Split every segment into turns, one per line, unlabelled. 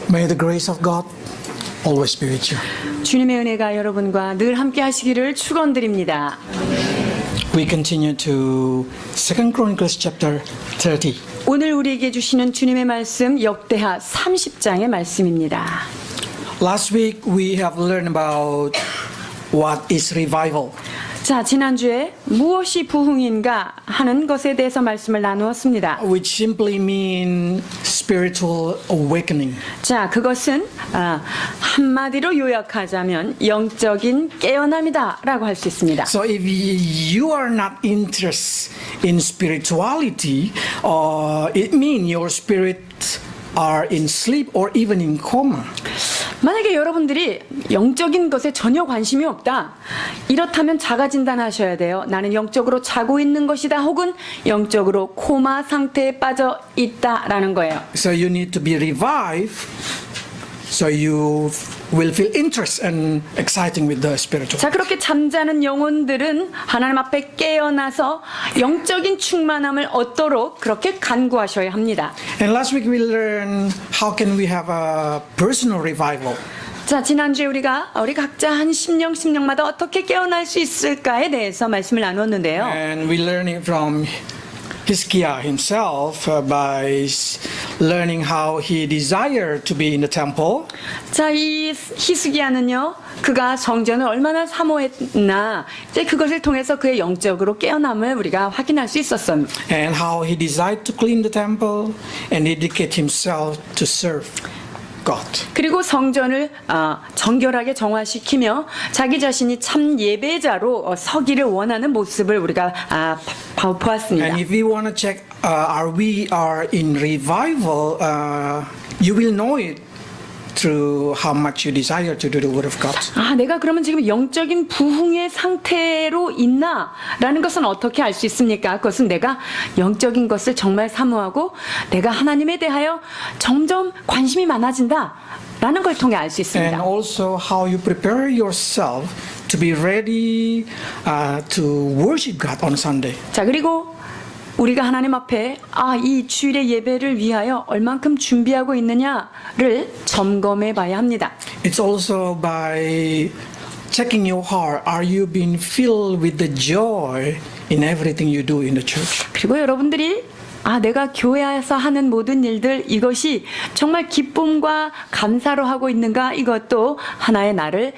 May the grace of God always be with you.
주님의 은혜가 여러분과 늘 함께 하시기를 축원드립니다.
We continue to 2 Chronicles chapter 30.
오늘 우리에게 주시는 주님의 말씀 역대하 30장의 말씀입니다.
Last week we have learned about what is revival.
자, 지난주에 무엇이 부흥인가 하는 것에 대해서 말씀을 나누었습니다.
Which simply mean spiritual awakening.
자, 그것은 한마디로 요약하자면 영적인 깨어남이다 라고 할 수 있습니다.
So if you are not interested in spirituality, it means your spirit are in sleep or even in coma.
만약에 여러분들이 영적인 것에 전혀 관심이 없다. 이렇다면 자가 진단하셔야 돼요. 나는 영적으로 자고 있는 것이다. 혹은 영적으로 코마 상태에 빠져 있다라는 거예요.
So you need to be revived so you will feel interest and exciting with the spiritual.
자, 그렇게 잠자는 영혼들은 하나님 앞에 깨어나서 영적인 충만함을 얻도록 그렇게 간구하셔야 합니다.
And last week we learned how can we have a personal revival.
자, 지난주에 우리 각자 한 심령마다 어떻게 깨어날 수 있을까에 대해서 말씀을 나눴는데요.
And we learned it from Hezekiah himself by learning how he desired to be in the temple.
자, 이 히스기야는요, 그가 성전을 얼마나 사모했나, 이제 그것을 통해서 그의 영적으로 깨어남을 우리가 확인할 수 있었어요.
And how he desired to clean the temple and dedicate himself to serve God.
그리고 성전을 정결하게 정화시키며 자기 자신이 참 예배자로 서기를 원하는 모습을 우리가 보았습니다.
And if we want to check we are in revival, you will know it through how much you desire to do the word of God.
내가 그러면 지금 영적인 부흥의 상태로 있나라는 것은 어떻게 알 수 있습니까? 그것은 내가 영적인 것을 정말 사모하고 내가 하나님에 대하여 점점 관심이 많아진다라는 걸 통해 알 수 있습니다.
And also how you prepare yourself to be ready to worship God on Sunday.
자, 그리고 우리가 하나님 앞에 이 주일의 예배를 위하여 얼만큼 준비하고 있느냐를 점검해 봐야 합니다.
It's also by checking your heart. Are you being filled with the joy in everything you do in the church?
그리고 여러분들이 내가 교회에서 하는 모든 일들 이것이 정말 기쁨과 감사로 하고 있는가 이것도 하나의 나를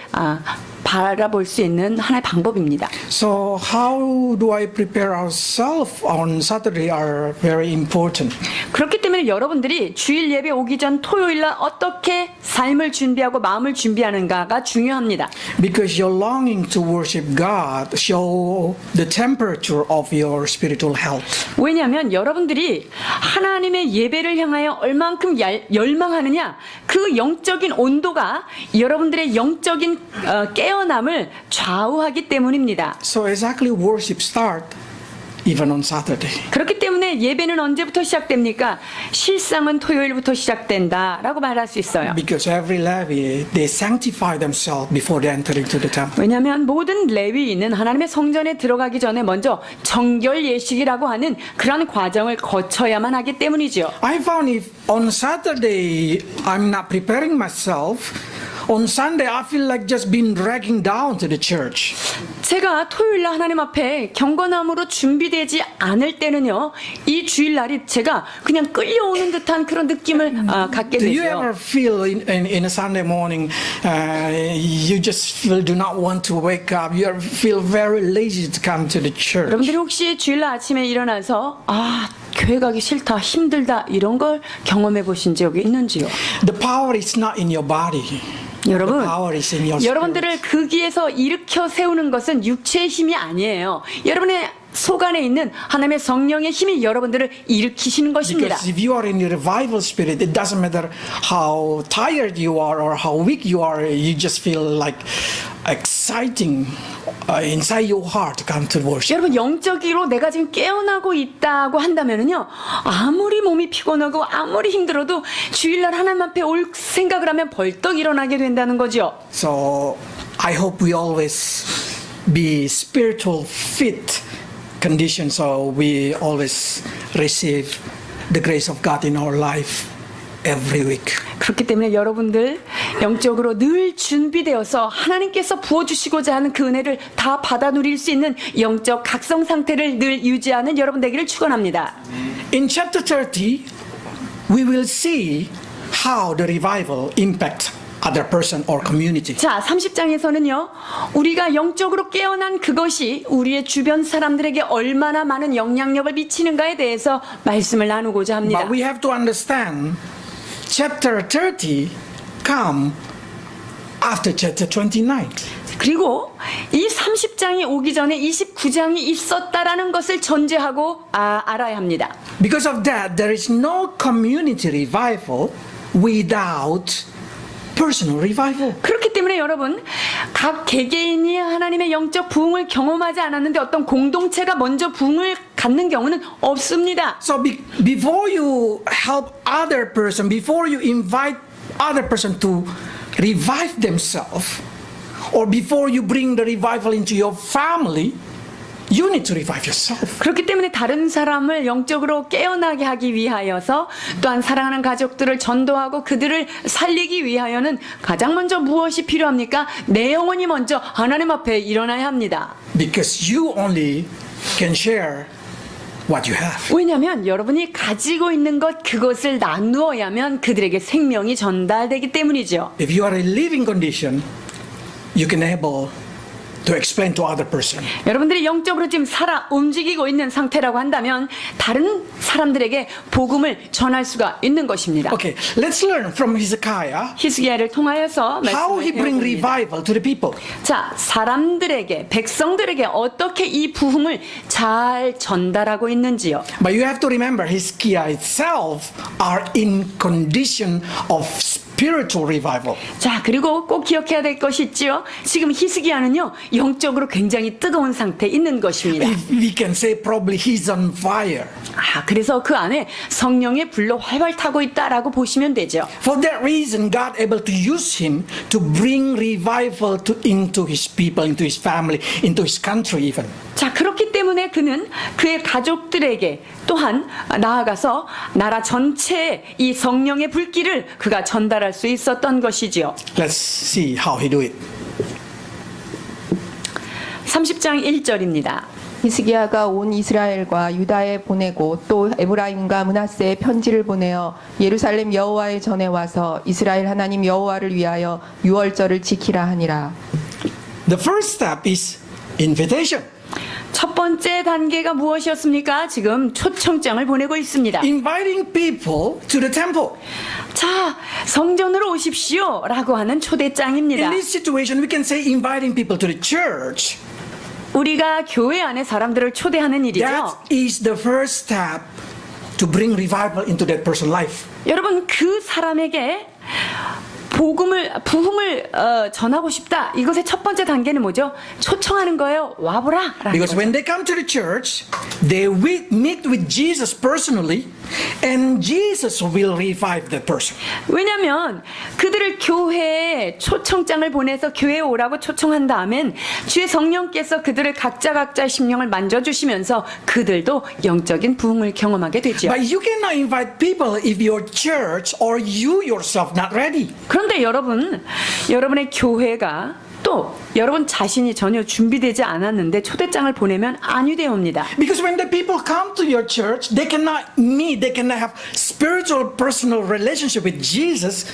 바라볼 수 있는 하나의 방법입니다.
So how do I prepare ourselves on Saturday are very important.
그렇기 때문에 여러분들이 주일 예배 오기 전 토요일 날 어떻게 삶을 준비하고 마음을 준비하는가가 중요합니다.
Because your longing to worship God show the temperature of your spiritual health.
왜냐하면 여러분들이 하나님의 예배를 향하여 얼만큼 열망하느냐 그 영적인 온도가 여러분들의 영적인 깨어남을 좌우하기 때문입니다.
So exactly worship start even on Saturday.
그렇기 때문에 예배는 언제부터 시작됩니까? 실상은 토요일부터 시작된다라고 말할 수 있어요.
Because every Levi they sanctify themselves before they enter into the temple.
왜냐하면 모든 레위인은 하나님의 성전에 들어가기 전에 먼저 정결 예식이라고 하는 그런 과정을 거쳐야만 하기 때문이죠.
I found if on Saturday I'm not preparing myself, on Sunday I feel like just being dragging down to the church.
제가 토요일날 하나님 앞에 경건함으로 준비되지 않을 때는요, 이 주일날이 제가 그냥 끌려오는 듯한 그런 느낌을 갖게
Do you
되죠.
ever feel in a Sunday morning you just do not want to wake up? You feel very lazy to come to the church.
여러분들이 혹시 주일날 아침에 일어나서 교회 가기 싫다, 힘들다 이런 걸 경험해 보신 적이 있는지요?
The power is not in your body.
여러분,
The power is in your
여러분들을
spirit.
거기에서 일으켜 세우는 것은 육체의 힘이 아니에요. 여러분의 속 안에 있는 하나님의 성령의 힘이 여러분들을 일으키시는 것입니다.
Because if you are in the revival spirit, it doesn't matter how tired you are or how weak you are, you just feel like exciting inside your heart to come to worship.
여러분, 영적으로 내가 지금 깨어나고 있다고 한다면은요, 아무리 몸이 피곤하고 아무리 힘들어도 주일날 하나님 앞에 올 생각을 하면 벌떡 일어나게 된다는 거죠.
So I hope we always be spiritual fit condition so we always receive the grace of God in our life every week.
그렇기 때문에 여러분들 영적으로 늘 준비되어서 하나님께서 부어주시고자 하는 그 은혜를 다 받아 누릴 수 있는 영적 각성 상태를 늘 유지하는 여러분 되기를 축원합니다.
In chapter 30, we will see how the revival impacts other person or community.
자, 30장에서는요, 우리가 영적으로 깨어난 그것이 우리의 주변 사람들에게 얼마나 많은 영향력을 미치는가에 대해서 말씀을 나누고자 합니다.
But we have to understand chapter 30 come after chapter 29.
그리고 이 30장이 오기 전에 29장이 있었다라는 것을 전제하고 알아야 합니다.
Because of that, there is no community revival without personal revival.
그렇기 때문에 여러분, 각 개개인이 하나님의 영적 부흥을 경험하지 않았는데 어떤 공동체가 먼저 부흥을 갖는 경우는 없습니다.
So before you help other person, before you invite other person to revive themselves, or before you bring the revival into your family, you need to revive yourself.
그렇기 때문에 다른 사람을 영적으로 깨어나게 하기 위하여서 또한 사랑하는 가족들을 전도하고 그들을 살리기 위하여는 가장 먼저 무엇이 필요합니까? 내 영혼이 먼저 하나님 앞에 일어나야 합니다.
Because you only can share what you have.
왜냐하면 여러분이 가지고 있는 것 그것을 나누어야면 그들에게 생명이 전달되기 때문이죠.
If you are in living condition, you can able to explain to other person.
여러분들이 영적으로 지금 살아 움직이고 있는 상태라고 한다면 다른 사람들에게 복음을 전할 수가 있는 것입니다.
Okay, let's learn from Hezekiah
히스기야를 통하여서
how he
말씀을
bring
배워봅니다.
revival to the people.
자, 사람들에게, 백성들에게 어떻게 이 부흥을 잘 전달하고 있는지요.
But you have to remember Hezekiah itself are in condition of spiritual revival.
자, 그리고 꼭 기억해야 될 것이 있죠. 지금 히스기야는요, 영적으로 굉장히 뜨거운 상태에 있는 것입니다.
We can say probably he's on fire.
그래서 그 안에 성령의 불로 활활 타고 있다라고 보시면 되죠.
For that reason, God able to use him to bring revival into his people, into his family, into his country even.
자, 그렇기 때문에 그는 그의 가족들에게 또한 나아가서 나라 전체에 이 성령의 불길을 그가 전달할 수 있었던 것이지요.
Let's see how he do it.
30장 1절입니다.
히스기야가 온 이스라엘과 유다에 보내고 또 에브라임과 므낫세에 편지를 보내어 예루살렘 여호와의 전에 와서 이스라엘 하나님 여호와를 위하여 유월절을 지키라 하니라.
The first step is invitation.
첫 번째 단계가 무엇이었습니까? 지금 초청장을 보내고 있습니다.
Inviting people to the temple.
자, 성전으로 오십시오 라고 하는 초대장입니다.
In this situation, we can say inviting people to the church.
우리가 교회 안에 사람들을 초대하는 일이죠.
That is the first step to bring revival into that person's life.
여러분, 그 사람에게 부흥을 전하고 싶다. 이것의 첫 번째 단계는 뭐죠? 초청하는 거예요. 와보라. 라는
Because
거죠.
when they come to the church, they will meet with Jesus personally, and Jesus will revive that person.
왜냐하면 그들을 교회에 초청장을 보내서 교회에 오라고 초청한 다음엔 주의 성령께서 그들을 각자의 심령을 만져주시면서 그들도 영적인 부흥을 경험하게 되죠.
But you cannot invite people if your church or you yourself not ready.
그런데 여러분, 여러분의 교회가 또 여러분 자신이 전혀 준비되지 않았는데 초대장을 보내면 안위되옵니다.
Because when the people come to your church, they cannot meet, they cannot have spiritual personal relationship with Jesus.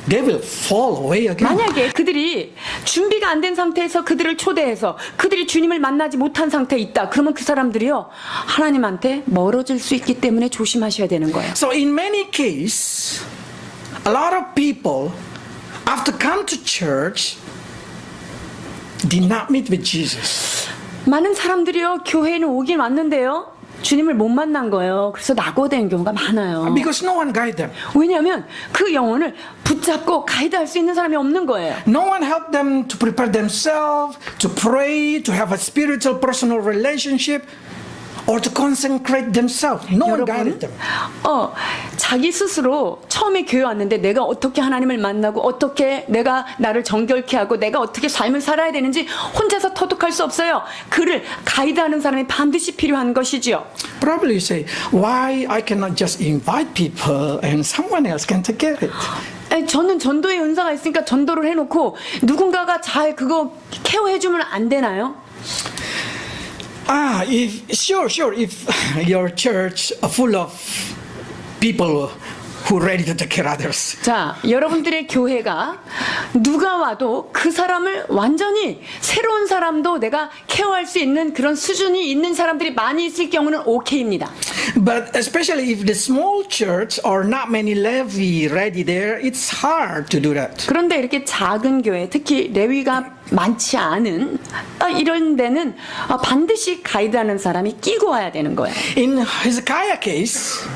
They will fall away again.
만약에 그들이 준비가 안 된 상태에서 그들을 초대해서 그들이 주님을 만나지 못한 상태에 있다. 그러면 그 사람들이요, 하나님한테 멀어질 수 있기 때문에 조심하셔야 되는 거예요.
So in many cases, a lot of people after come to church did not meet with Jesus.
많은 사람들이요, 교회에는 오긴 왔는데요, 주님을 못 만난 거예요. 그래서 낙오된 경우가 많아요.
Because no one guide them.
왜냐하면 그 영혼을 붙잡고 가이드할 수 있는 사람이 없는 거예요.
No one helped them to prepare themselves, to pray, to have a spiritual personal relationship. or to consecrate themselves. No one guided them.
자기 스스로 처음에 교회 왔는데 내가 어떻게 하나님을 만나고 어떻게 내가 나를 정결케 하고 내가 어떻게 삶을 살아야 되는지 혼자서 터득할 수 없어요. 그를 가이드하는 사람이 반드시 필요한 것이지요.
Probably you say, why I cannot just invite people and someone else can take care of it?
저는 전도의 은사가 있으니까 전도를 해놓고 누군가가 잘 그거 케어해주면 안 되나요?
Sure. If your church full of people who are ready to take care of others.
자, 여러분들의 교회가 누가 와도 그 사람을 완전히 새로운 사람도 내가 케어할 수 있는 그런 수준이 있는 사람들이 많이 있을 경우는 오케이입니다.
But especially if the small church or not many Levi ready there, it's hard to do that.
그런데 이렇게 작은 교회, 특히 레위가 많지 않은 이런 데는 반드시 가이드하는 사람이 끼고 와야 되는 거예요.
In Hezekiah case,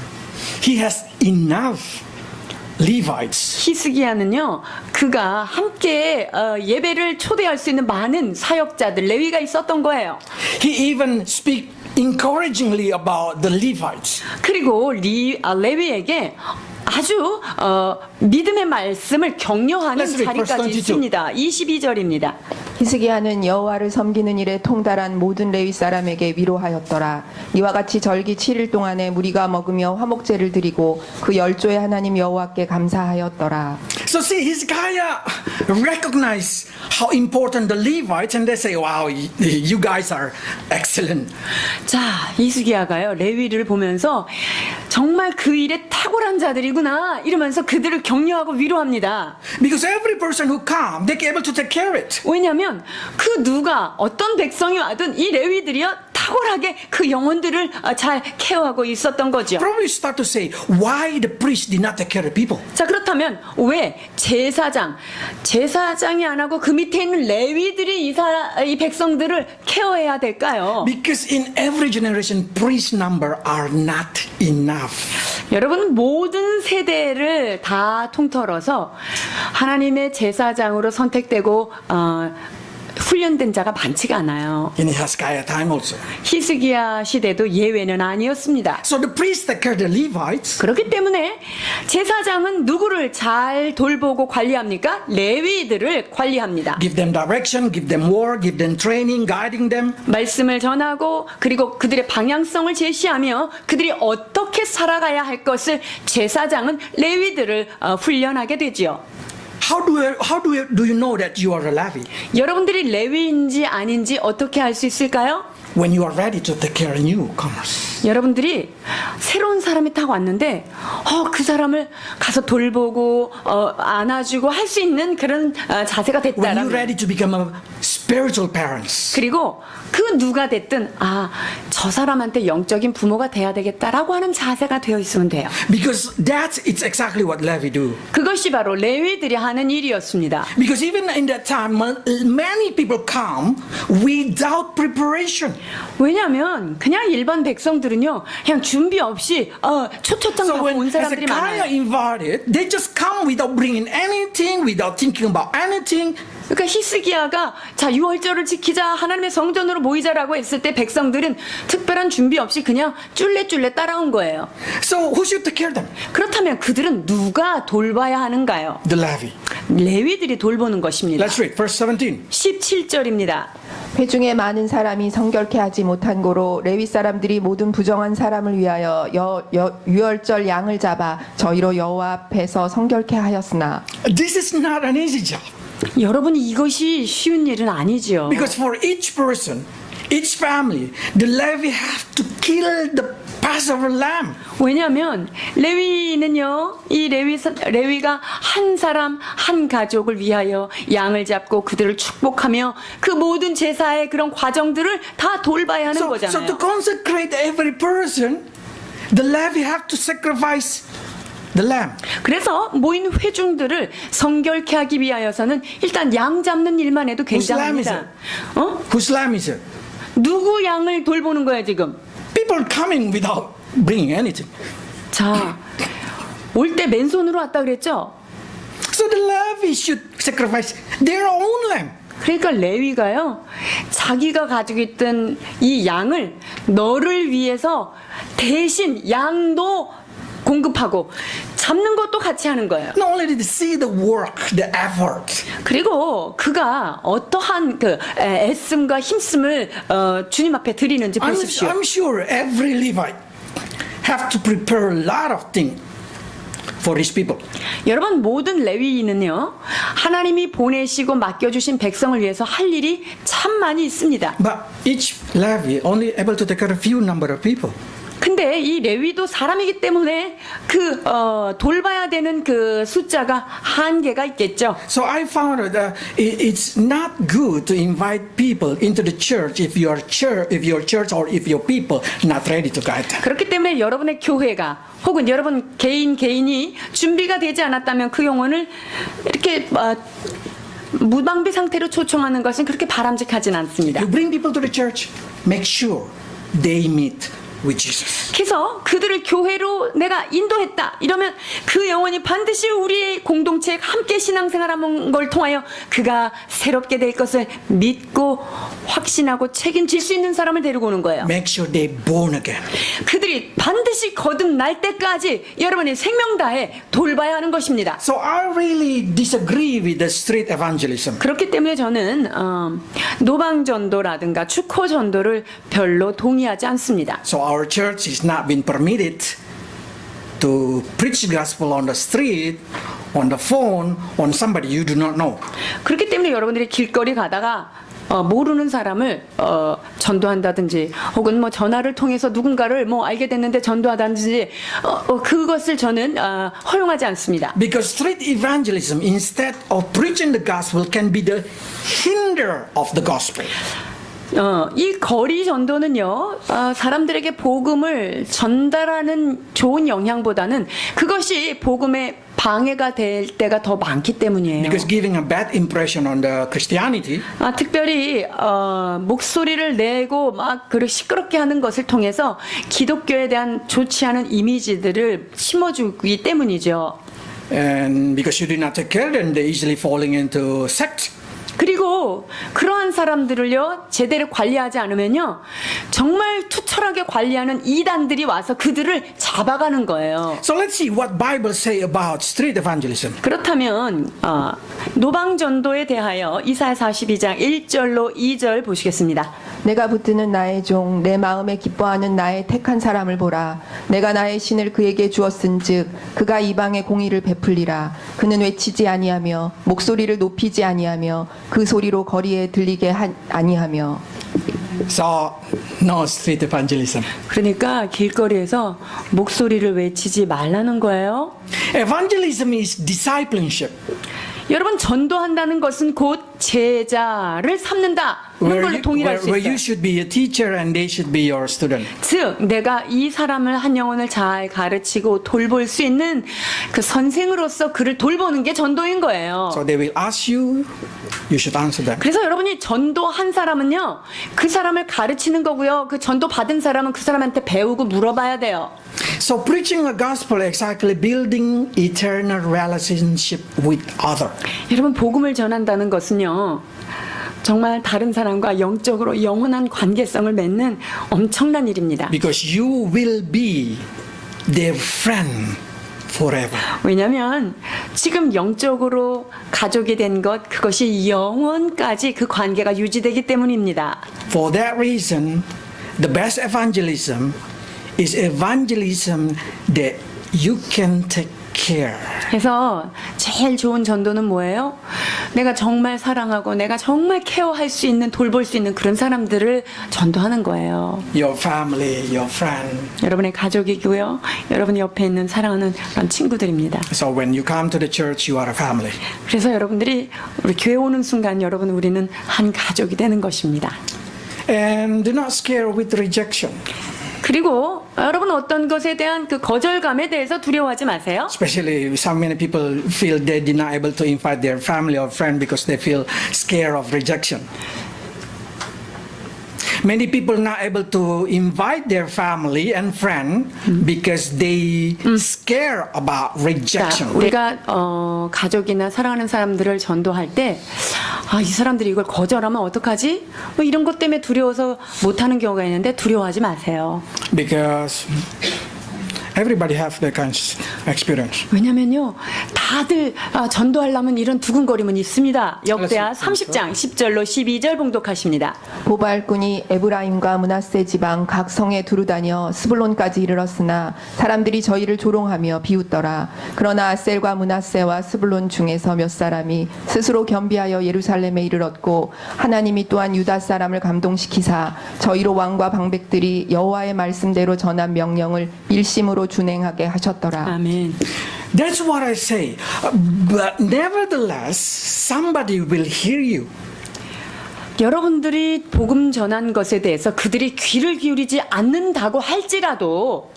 he has enough Levites.
히스기야는요, 그가 함께 예배를 초대할 수 있는 많은 사역자들, 레위가 있었던 거예요.
He even speak encouragingly about the Levites.
그리고 레위에게 아주 믿음의 말씀을 격려하는
Let's read verse
자리까지
22.
있습니다. 22절입니다.
히스기야는 여호와를 섬기는 일에 통달한 모든 레위 사람에게 위로하였더라. 이와 같이 절기 7일 동안에 무리가 먹으며 화목제를 드리고 그 열조의 하나님 여호와께 감사하였더라.
So see, Hezekiah recognize how important the Levites, and they say, wow, you guys are excellent.
자, 히스기야가요, 레위를 보면서 정말 그 일에 탁월한 자들이구나 이러면서 그들을 격려하고 위로합니다.
Because every person who come, they're able to take care of it.
왜냐하면 그 누가 어떤 백성이 와든 이 레위들이요 탁월하게 그 영혼들을 잘 케어하고 있었던 거죠.
Probably start to say, why the priest did not take care of people?
자, 그렇다면 왜 제사장이 안 하고 그 밑에 있는 레위들이 이 백성들을 케어해야 될까요?
Because in every generation, priest number are not enough.
여러분, 모든 세대를 다 통틀어서 하나님의 제사장으로 선택되고 훈련된 자가 많지가 않아요.
In Hezekiah time also.
히스기야 시대도 예외는 아니었습니다.
So the priests take care of the Levites.
그렇기 때문에 제사장은 누구를 잘 돌보고 관리합니까? 레위들을 관리합니다.
Give them direction, give them word, give them training, guiding them.
말씀을 전하고 그리고 그들의 방향성을 제시하며 그들이 어떻게 살아가야 할 것을 제사장은 레위들을 훈련하게 되지요.
How do you know that you are a Levi?
여러분들이 레위인지 아닌지 어떻게 알 수 있을까요?
When you are ready to take care of newcomers.
여러분들이 새로운 사람이 딱 왔는데 그 사람을 가서 돌보고 안아주고 할 수 있는 그런 자세가
When you're
됐다라면,
ready to become a spiritual parents.
그리고 그 누가 됐든 저 사람한테 영적인 부모가 돼야 되겠다라고 하는 자세가 되어 있으면 돼요.
Because it's exactly what Levi do.
그것이 바로 레위들이 하는 일이었습니다.
Because even in that time, many people come without preparation.
왜냐하면 그냥 일반 백성들은요 그냥 준비 없이 초초장
So
갖고
when
온 사람들이
Hezekiah
많아요.
invited, they just come without bringing anything, without thinking about anything.
그러니까 히스기야가 자 유월절을 지키자 하나님의 성전으로 모이자라고 했을 때 백성들은 특별한 준비 없이 그냥 쫄래쫄래 따라온 거예요.
So who should take care of them?
그렇다면 그들은 누가 돌봐야 하는가요?
The Levi.
레위들이 돌보는 것입니다.
Let's read verse 17.
17절입니다.
회중에 많은 사람이 성결케 하지 못한 고로 레위 사람들이 모든 부정한 사람을 위하여 유월절 양을 잡아 저희로 여호와 앞에서 성결케 하였으나
This is not an easy job.
여러분 이것이 쉬운 일은 아니지요.
Because for each person, each family, the Levi have to kill the Passover lamb.
왜냐하면 레위는요 이 레위가 한 사람 한 가족을 위하여 양을 잡고 그들을 축복하며 그 모든 제사의 그런 과정들을 다 돌봐야 하는
So
거잖아요.
to consecrate every person, the Levi have to sacrifice the lamb.
그래서 모인 회중들을 성결케 하기 위하여서는 일단 양 잡는 일만 해도 굉장합니다.
Whose lamb is it?
누구 양을 돌보는 거야 지금?
People coming without bringing anything.
자, 올 때 맨손으로 왔다 그랬죠?
So the Levi should sacrifice their own lamb.
그러니까 레위가요, 자기가 가지고 있던 이 양을 너를 위해서 대신 양도 공급하고 잡는 것도 같이 하는 거예요.
Not only did he see the work, the effort,
그리고 그가 어떠한 그 애씀과 힘씀을 주님 앞에 드리는지 보십시오.
I'm sure every Levite have to prepare a lot of things for his people.
여러분, 모든 레위인은요, 하나님이 보내시고 맡겨주신 백성을 위해서 할 일이 참 많이 있습니다.
But each Levi only able to take care of a few number of people.
근데 이 레위도 사람이기 때문에 그 돌봐야 되는 그 숫자가 한계가 있겠죠.
So I found that it's not good to invite people into the church if your church or if your people not ready to guide them.
그렇기 때문에 여러분의 교회가 혹은 여러분 개인이 준비가 되지 않았다면 그 영혼을 이렇게 무방비 상태로 초청하는 것은 그렇게 바람직하진 않습니다.
You bring people to the church, make sure they meet with Jesus.
그래서 그들을 교회로 내가 인도했다 이러면 그 영혼이 반드시 우리의 공동체에 함께 신앙생활하는 걸 통하여 그가 새롭게 될 것을 믿고 확신하고 책임질 수 있는 사람을 데리고 오는 거예요.
Make sure they born again.
그들이 반드시 거듭날 때까지 여러분이 생명 다해 돌봐야 하는 것입니다.
So I really disagree with the street evangelism.
그렇기 때문에 저는 노방전도라든가 축호전도를 별로 동의하지 않습니다.
So our church is not been permitted to preach the gospel on the street, on the phone, on somebody you do not know.
그렇기 때문에 여러분들이 길거리 가다가 모르는 사람을 전도한다든지 혹은 뭐 전화를 통해서 누군가를 뭐 알게 됐는데 전도하다든지 그것을 저는 허용하지 않습니다.
Because street evangelism, instead of preaching the gospel, can be the hinder of the gospel.
이 거리 전도는요, 사람들에게 복음을 전달하는 좋은 영향보다는 그것이 복음의 방해가 될 때가 더 많기 때문이에요.
Because giving a bad impression on the Christianity,
특별히 목소리를 내고 막 그렇게 시끄럽게 하는 것을 통해서 기독교에 대한 좋지 않은 이미지들을 심어주기 때문이죠.
and because you do not take care, then they easily falling into sect.
그리고 그러한 사람들을요, 제대로 관리하지 않으면요, 정말 투철하게 관리하는 이단들이 와서 그들을 잡아가는 거예요.
So let's see what Bible say about street evangelism.
그렇다면 노방전도에 대하여 이사야 42장 1절로 2절 보시겠습니다.
내가 붙드는 나의 종 내 마음에 기뻐하는 나의 택한 사람을 보라. 내가 나의 신을 그에게 주었은즉 그가 이방에 공의를 베풀리라. 그는 외치지 아니하며 목소리를 높이지 아니하며 그 소리로 거리에 들리게 아니하며.
So no street evangelism.
그러니까 길거리에서 목소리를 외치지 말라는 거예요.
Evangelism is discipleship.
여러분, 전도한다는 것은 곧 제자를 삼는다. 이런 걸로 동일할 수
where you
있어요.
should be a teacher and they should be your student.
즉, 내가 이 사람을 한 영혼을 잘 가르치고 돌볼 수 있는 그 선생으로서 그를 돌보는 게 전도인 거예요.
So they will ask you, you should answer them.
그래서 여러분이 전도한 사람은요, 그 사람을 가르치는 거고요. 그 전도 받은 사람은 그 사람한테 배우고 물어봐야 돼요.
So preaching the gospel is exactly building eternal relationship with other.
여러분, 복음을 전한다는 것은요, 정말 다른 사람과 영적으로 영원한 관계성을 맺는 엄청난 일입니다.
Because you will be their friend forever.
왜냐하면 지금 영적으로 가족이 된 것, 그것이 영원까지 그 관계가 유지되기 때문입니다.
For that reason, the best evangelism is evangelism that you can take care.
그래서 제일 좋은 전도는 뭐예요? 내가 정말 사랑하고 내가 정말 케어할 수 있는, 돌볼 수 있는 그런 사람들을 전도하는 거예요.
Your family, your friend.
여러분의 가족이고요, 여러분 옆에 있는 사랑하는 그런 친구들입니다.
So when you come to the church, you are a family.
그래서 여러분들이 우리 교회 오는 순간 여러분, 우리는 한 가족이 되는 것입니다.
And do not scare with rejection.
그리고 여러분, 어떤 것에 대한 그 거절감에 대해서 두려워하지 마세요.
Especially so many people feel they are not able to invite their family or friend because they feel scared of rejection. Many people are not able to invite their family and friend because they scare about
자,
rejection.
우리가 가족이나 사랑하는 사람들을 전도할 때, 이 사람들이 이걸 거절하면 어떡하지? 뭐 이런 것 때문에 두려워서 못하는 경우가 있는데 두려워하지 마세요.
Because everybody have that kind of experience.
왜냐면요, 다들 전도하려면 이런 두근거림은 있습니다. 역대하 30장 10절로 12절 봉독하십니다.
보발꾼이 에브라임과 므낫세 지방 각 성에 두루다녀 스불론까지 이르렀으나 사람들이 저희를 조롱하며 비웃더라. 그러나 아셀과 므낫세와 스불론 중에서 몇 사람이 스스로 겸비하여 예루살렘에 이르렀고 하나님이 또한 유다 사람을 감동시키사 저희로 왕과 방백들이 여호와의 말씀대로 전한 명령을 일심으로 준행하게 하셨더라.
아멘.
That's what I say. But nevertheless, somebody will hear you.
여러분들이 복음 전한 것에 대해서 그들이 귀를 기울이지 않는다고 할지라도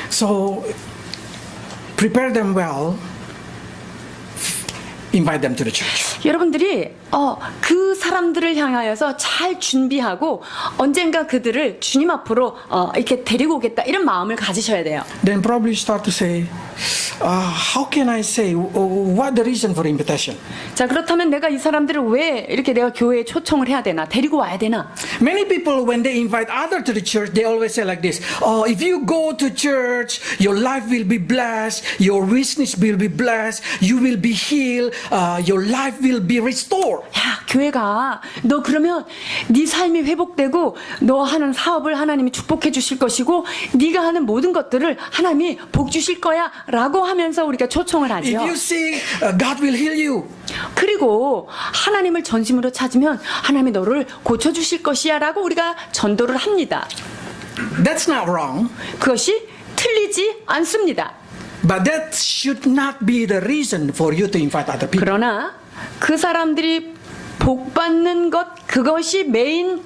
So prepare them well. Invite them to the church.
여러분들이 그 사람들을 향하여서 잘 준비하고 언젠가 그들을 주님 앞으로 이렇게 데리고 오겠다 이런 마음을 가지셔야 돼요.
Then probably start to say, how can I say, what the reason for invitation?
자, 그렇다면 내가 이 사람들을 왜 이렇게 내가 교회에 초청을 해야 되나, 데리고 와야 되나?
Many people, when they invite others to the church, they always say like this, if you go to church, your life will be blessed, your business will be blessed, you will be healed, your life will be restored.
야, 교회가 너 그러면 네 삶이 회복되고 너 하는 사업을 하나님이 축복해 주실 것이고 네가 하는 모든 것들을 하나님이 복 주실 거야 라고 하면서 우리가 초청을
If
하죠.
you seek, God will heal you.
그리고 하나님을 전심으로 찾으면 하나님이 너를 고쳐주실 것이야 라고 우리가 전도를 합니다.
That's not wrong,
그것이 틀리지 않습니다.
but that should not be the reason for you to invite other people.
그러나 그 사람들이 복 받는 것, 그것이 메인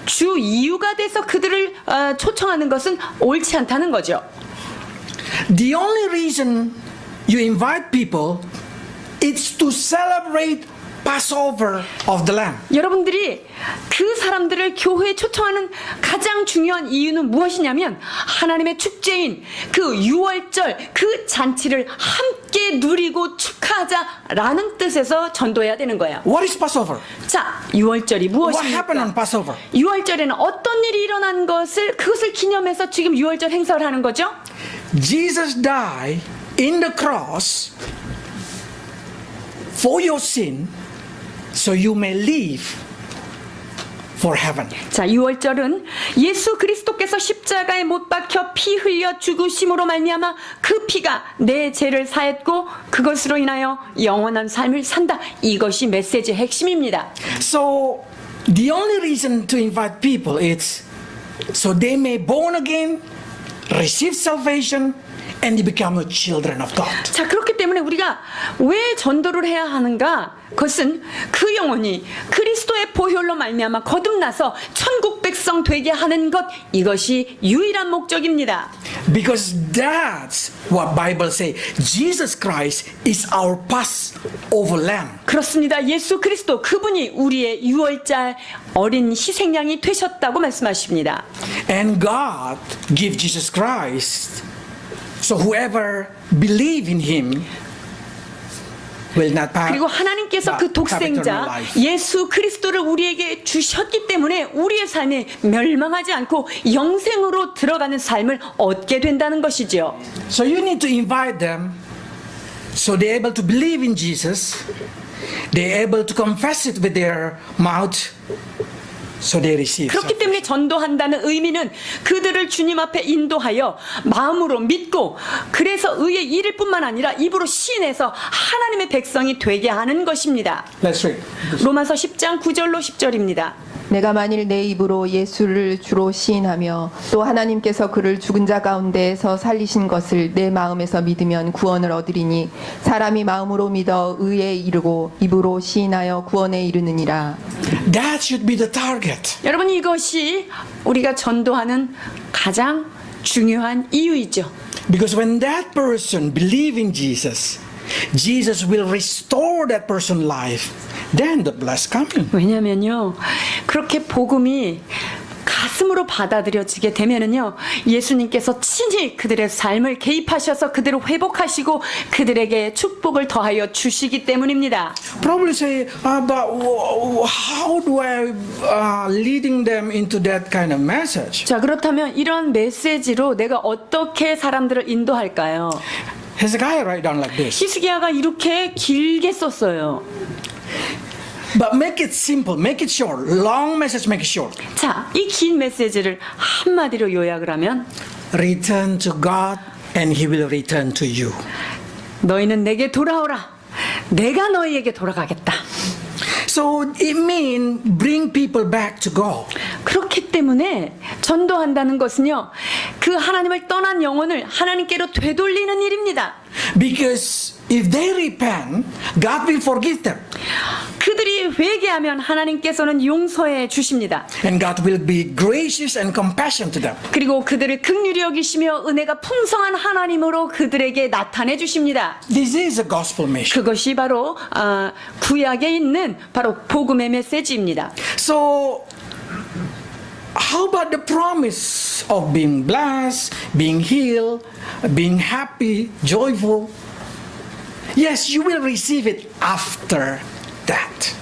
주 이유가 돼서 그들을 초청하는 것은 옳지 않다는 거죠.
The only reason you invite people is to celebrate Passover of the Lamb.
여러분들이 그 사람들을 교회에 초청하는 가장 중요한 이유는 무엇이냐면 하나님의 축제인 그 유월절 그 잔치를 함께 누리고 축하하자라는 뜻에서 전도해야 되는 거예요.
What is Passover?
자, 유월절이
What happened on
무엇입니까?
Passover?
유월절에는 어떤 일이 일어난 것을 그것을 기념해서 지금 유월절 행사를 하는 거죠?
Jesus died in the cross for your sin so you may live for heaven.
자, 유월절은 예수 그리스도께서 십자가에 못 박혀 피 흘려 죽으심으로 말미암아 그 피가 내 죄를 사했고 그것으로 인하여 영원한 삶을 산다. 이것이 메시지의 핵심입니다.
So the only reason to invite people is so they may born again, receive salvation, and they become the children of God.
자, 그렇기 때문에 우리가 왜 전도를 해야 하는가? 그것은 그 영혼이 그리스도의 보혈로 말미암아 거듭나서 천국 백성 되게 하는 것, 이것이 유일한 목적입니다.
Because that's what Bible say. Jesus Christ is our Passover lamb.
그렇습니다. 예수 그리스도 그분이 우리의 유월절 어린 희생양이 되셨다고 말씀하십니다.
And God give Jesus Christ. So whoever believe in him will not perish.
그리고 하나님께서 그 독생자 예수 그리스도를 우리에게 주셨기 때문에 우리의 삶이 멸망하지 않고 영생으로 들어가는 삶을 얻게 된다는 것이지요.
So you need to invite them so they're able to believe in Jesus. They're able to confess it with their mouth. So they receive.
그렇기 때문에 전도한다는 의미는 그들을 주님 앞에 인도하여 마음으로 믿고 그래서 의에 이를 뿐만 아니라 입으로 시인해서 하나님의 백성이 되게 하는 것입니다.
Let's read.
로마서 10장 9절로 10절입니다.
내가 만일 내 입으로 예수를 주로 시인하며 또 하나님께서 그를 죽은 자 가운데에서 살리신 것을 내 마음에서 믿으면 구원을 얻으리니 사람이 마음으로 믿어 의에 이르고 입으로 시인하여 구원에 이르느니라.
That should be the target.
여러분, 이것이 우리가 전도하는 가장 중요한 이유이죠.
Because when that person believe in Jesus, Jesus will restore that person's life. Then the blessing coming.
왜냐면요, 그렇게 복음이 가슴으로 받아들여지게 되면은요, 예수님께서 친히 그들의 삶을 개입하셔서 그들을 회복하시고 그들에게 축복을 더하여 주시기 때문입니다.
Probably say, but how do I leading them into that kind of message?
자, 그렇다면 이런 메시지로 내가 어떻게 사람들을 인도할까요?
Hezekiah write down like this.
히스기야가 이렇게 길게 썼어요.
But make it simple, make it short. Long message, make it short.
자, 이 긴 메시지를 한마디로 요약을 하면
Return to God and He will return to you.
너희는 내게 돌아오라. 내가 너희에게 돌아가겠다.
So it means bring people back to God.
그렇기 때문에 전도한다는 것은요, 그 하나님을 떠난 영혼을 하나님께로 되돌리는 일입니다.
Because if they repent, God will forgive them.
그들이 회개하면 하나님께서는 용서해 주십니다.
And God will be gracious and compassionate to them.
그리고 그들을 긍휼히 여기시며 은혜가 풍성한 하나님으로 그들에게 나타내 주십니다.
This is a gospel mission.
그것이 바로 구약에 있는 바로 복음의 메시지입니다.
So, how about the promise of being blessed, being healed, being happy, joyful? Yes, you will receive it after that.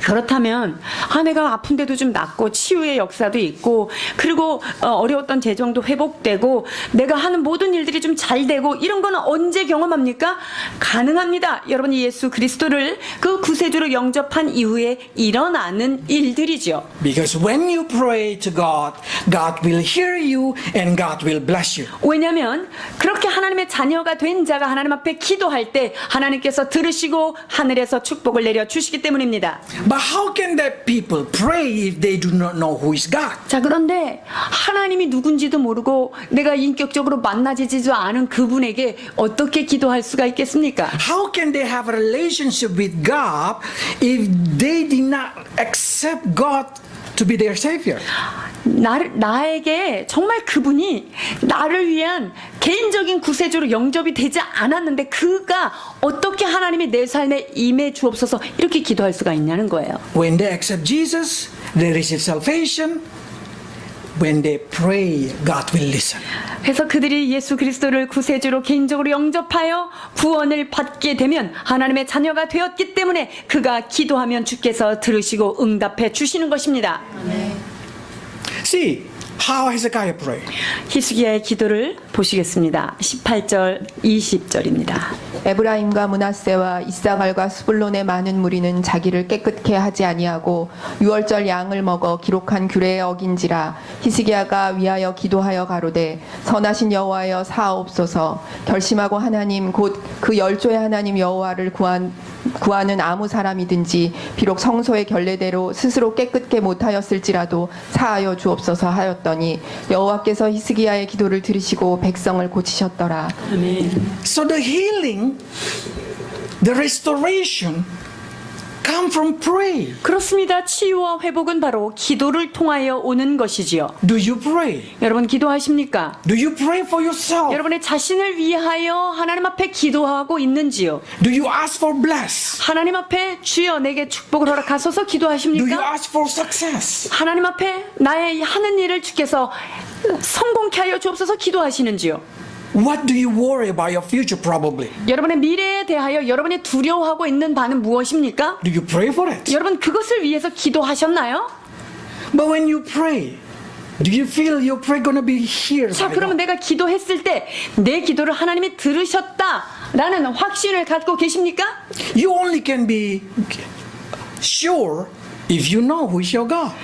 그렇다면 내가 아픈데도 좀 낫고 치유의 역사도 있고 그리고 어려웠던 재정도 회복되고 내가 하는 모든 일들이 좀 잘 되고 이런 거는 언제 경험합니까? 가능합니다. 여러분이 예수 그리스도를 그 구세주로 영접한 이후에 일어나는 일들이죠.
Because when you pray to God, God will hear you and God will bless you.
왜냐하면 그렇게 하나님의 자녀가 된 자가 하나님 앞에 기도할 때 하나님께서 들으시고 하늘에서 축복을 내려 주시기 때문입니다.
But how can that people pray if they do not know who is God?
자, 그런데 하나님이 누군지도 모르고 내가 인격적으로 만나지지도 않은 그분에게 어떻게 기도할 수가 있겠습니까?
How can they have a relationship with God if they did not accept God to be their Savior?
나에게 정말 그분이 나를 위한 개인적인 구세주로 영접이 되지 않았는데 그가 어떻게 하나님이 내 삶에 임해 주옵소서 이렇게 기도할 수가 있냐는 거예요.
When they accept Jesus, they receive salvation. When they pray, God will listen.
그래서 그들이 예수 그리스도를 구세주로 개인적으로 영접하여 구원을 받게 되면 하나님의 자녀가 되었기 때문에 그가 기도하면 주께서 들으시고 응답해 주시는 것입니다.
See how Hezekiah prayed.
히스기야의 기도를 보시겠습니다. 18절, 20절입니다.
에브라임과 므낫세와 이사갈과 스불론의 많은 무리는 자기를 깨끗게 하지 아니하고 유월절 양을 먹어 기록한 규례에 어긴지라. 히스기야가 위하여 기도하여 가로되 선하신 여호와여 사하옵소서. 결심하고 하나님 곧 그 열조의 하나님 여호와를 구하는 아무 사람이든지 비록 성소의 결례대로 스스로 깨끗게 못하였을지라도 사하여 주옵소서 하였더니 여호와께서 히스기야의 기도를 들으시고 백성을 고치셨더라.
아멘.
So the healing, the restoration come from prayer.
그렇습니다. 치유와 회복은 바로 기도를 통하여 오는 것이지요.
Do you pray?
여러분 기도하십니까?
Do you pray for yourself?
여러분의 자신을 위하여 하나님 앞에 기도하고 있는지요?
Do you ask for bless?
하나님 앞에 주여 내게 축복을 허락하소서
Do you
기도하십니까?
ask for success?
하나님 앞에 나의 하는 일을 주께서 성공케 하여 주옵소서 기도하시는지요?
What do you worry about your future probably?
여러분의 미래에 대하여 여러분이 두려워하고 있는 바는 무엇입니까?
Do you pray for it?
여러분 그것을 위해서 기도하셨나요?
But when you pray, do you feel your prayer gonna be heard?
자,
by
그러면
God?
내가 기도했을 때 내 기도를 하나님이 들으셨다라는 확신을 갖고 계십니까?
You only can be sure if you know who is your God.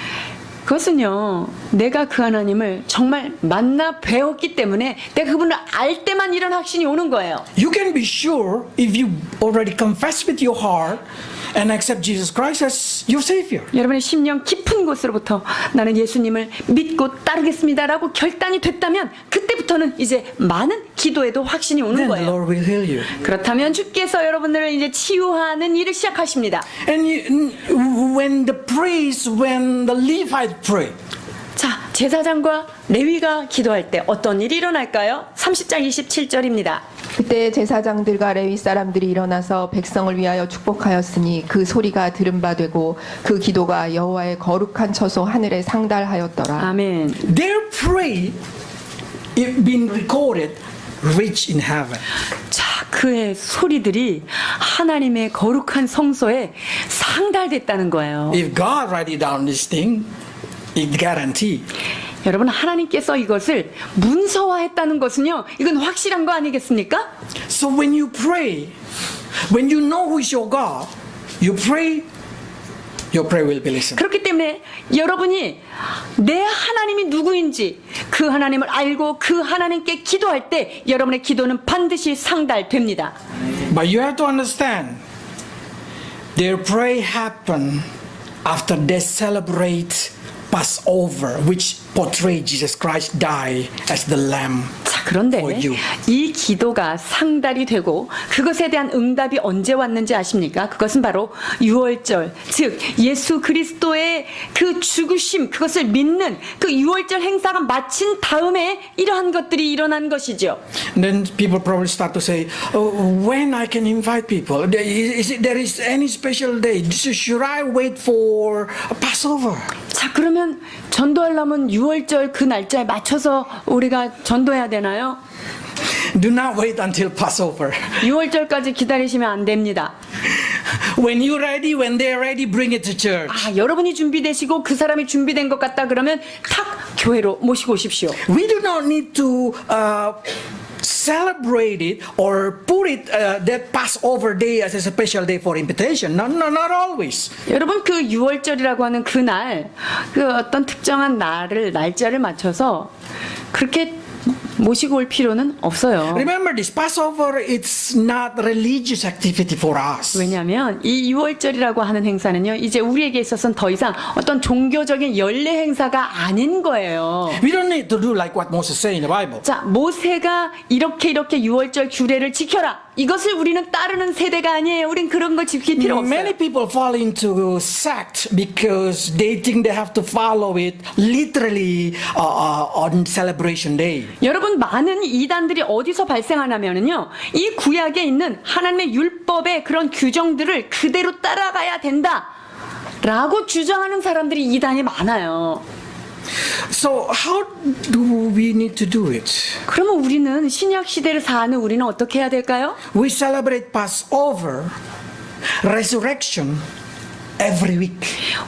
그것은요, 내가 그 하나님을 정말 만나 뵈었기 때문에 내가 그분을 알 때만 이런 확신이 오는 거예요.
You can be sure if you already confess with your heart and accept Jesus Christ as your Savior.
여러분의 심령 깊은 곳으로부터 나는 예수님을 믿고 따르겠습니다라고 결단이 됐다면 그때부터는 이제 많은 기도에도 확신이 오는
Then the
거예요.
Lord will heal you.
그렇다면 주께서 여러분들을 이제 치유하는 일을 시작하십니다.
And when the priest, when the Levite pray,
자, 제사장과 레위가 기도할 때 어떤 일이 일어날까요? 30장 27절입니다.
그때 제사장들과 레위 사람들이 일어나서 백성을 위하여 축복하였으니 그 소리가 들은 바 되고 그 기도가 여호와의 거룩한 처소 하늘에 상달하였더라.
아멘.
Their prayer it been recorded rich in heaven.
자, 그의 소리들이 하나님의 거룩한 성소에 상달됐다는 거예요.
If God write it down this thing, it guarantee.
여러분, 하나님께서 이것을 문서화했다는 것은요, 이건 확실한 거 아니겠습니까?
So when you pray, when you know who is your God, you pray, your prayer will be listened.
그렇기 때문에 여러분이 내 하나님이 누구인지 그 하나님을 알고 그 하나님께 기도할 때 여러분의 기도는 반드시 상달됩니다.
But you have to understand, their prayer happen after they celebrate Passover, which portray Jesus Christ die as the lamb.
자, 그런데
For you.
이 기도가 상달이 되고 그것에 대한 응답이 언제 왔는지 아십니까? 그것은 바로 유월절, 즉 예수 그리스도의 그 죽으심, 그것을 믿는 그 유월절 행사가 마친 다음에 이러한 것들이 일어난 것이죠.
Then people probably start to say, oh, when I can invite people? There is any special day? Should I wait for Passover?
자, 그러면 전도하려면 유월절 그 날짜에 맞춰서 우리가 전도해야 되나요?
Do not wait until Passover.
유월절까지 기다리시면 안 됩니다.
When you're ready, when they're ready, bring it to church.
아, 여러분이 준비되시고 그 사람이 준비된 것 같다 그러면 탁 교회로 모시고 오십시오.
We do not need to celebrate it or put it that Passover day as a special day for invitation. No, not always.
여러분, 그 유월절이라고 하는 그날 그 어떤 특정한 날짜를 맞춰서 그렇게 모시고 올 필요는 없어요.
Remember this, Passover, it's not religious activity for us.
왜냐하면 이 유월절이라고 하는 행사는요, 이제 우리에게 있어서는 더 이상 어떤 종교적인 연례 행사가 아닌 거예요.
We don't need to do like what Moses said in the Bible.
자, 모세가 이렇게 유월절 규례를 지켜라, 이것을 우리는 따르는 세대가 아니에요. 우린 그런 걸 지킬 필요 없어요.
Many people fall into sect because they think they have to follow it literally on celebration day.
여러분, 많은 이단들이 어디서 발생하냐면요, 이 구약에 있는 하나님의 율법의 그런 규정들을 그대로 따라가야 된다 라고 주장하는 사람들이 이단이 많아요.
So how do we need to do it?
그러면 우리는 신약 시대를 사는 우리는 어떻게 해야 될까요?
We celebrate Passover, resurrection every week.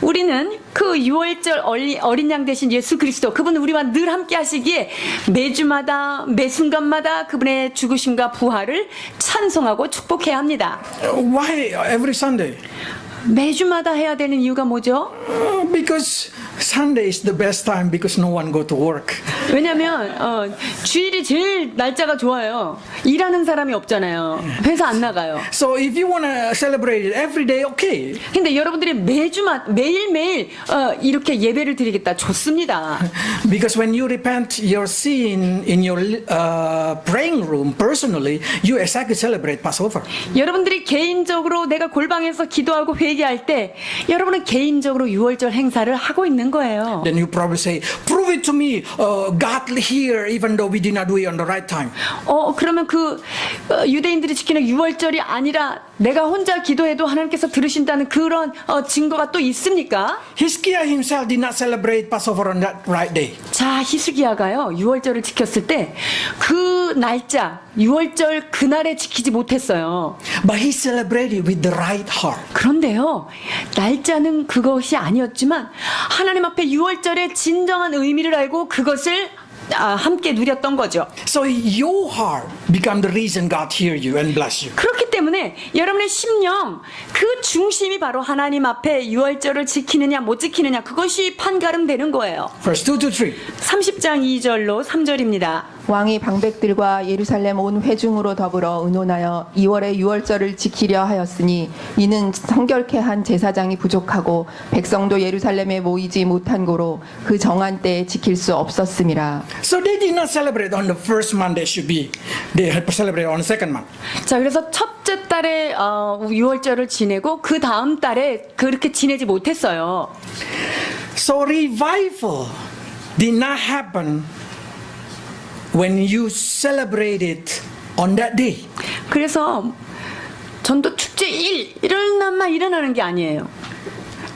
우리는 그 유월절 어린 양 대신 예수 그리스도, 그분 우리와 늘 함께 하시기에 매주마다 매 순간마다 그분의 죽으심과 부활을 찬송하고 축복해야 합니다.
Why every Sunday?
매주마다 해야 되는 이유가 뭐죠?
Because Sunday is the best time because no one go to work.
왜냐면 주일이 제일 날짜가 좋아요. 일하는 사람이 없잖아요. 회사 안 나가요.
So if you want to celebrate it every day, okay.
근데 여러분들이 매일매일 이렇게 예배를 드리겠다, 좋습니다.
Because when you repent your sin in your praying room personally, you exactly celebrate Passover.
여러분들이 개인적으로 내가 골방에서 기도하고 회개할 때 여러분은 개인적으로 유월절 행사를 하고 있는 거예요.
Then you probably say, prove it to me, God here even though we did not do it on the right time.
그러면 그 유대인들이 지키는 유월절이 아니라 내가 혼자 기도해도 하나님께서 들으신다는 그런 증거가 또 있습니까?
Hezekiah himself did not celebrate Passover on that right day.
자, 히스기야가요, 유월절을 지켰을 때 그 날짜, 유월절 그날에 지키지 못했어요.
But he celebrated with the right heart.
그런데요, 날짜는 그것이 아니었지만 하나님 앞에 유월절의 진정한 의미를 알고 그것을 함께 누렸던 거죠.
So your heart become the reason God hear you and bless you.
그렇기 때문에 여러분의 심령, 그 중심이 바로 하나님 앞에 유월절을 지키느냐 못 지키느냐, 그것이 판가름되는 거예요.
Verse 2 to 3.
30장 2절로 3절입니다.
왕이 방백들과 예루살렘 온 회중으로 더불어 의논하여 2월에 유월절을 지키려 하였으니 이는 성결케 한 제사장이 부족하고 백성도 예루살렘에 모이지 못한 고로 그 정한 때에 지킬 수 없었음이라.
So they did not celebrate on the first month they should be. They had celebrated on the second month.
자, 그래서 첫째 달에 유월절을 지내고 그 다음 달에 그렇게 지내지 못했어요.
So revival did not happen when you celebrate it on that day.
그래서 전도 축제 이런 날만 일어나는 게 아니에요.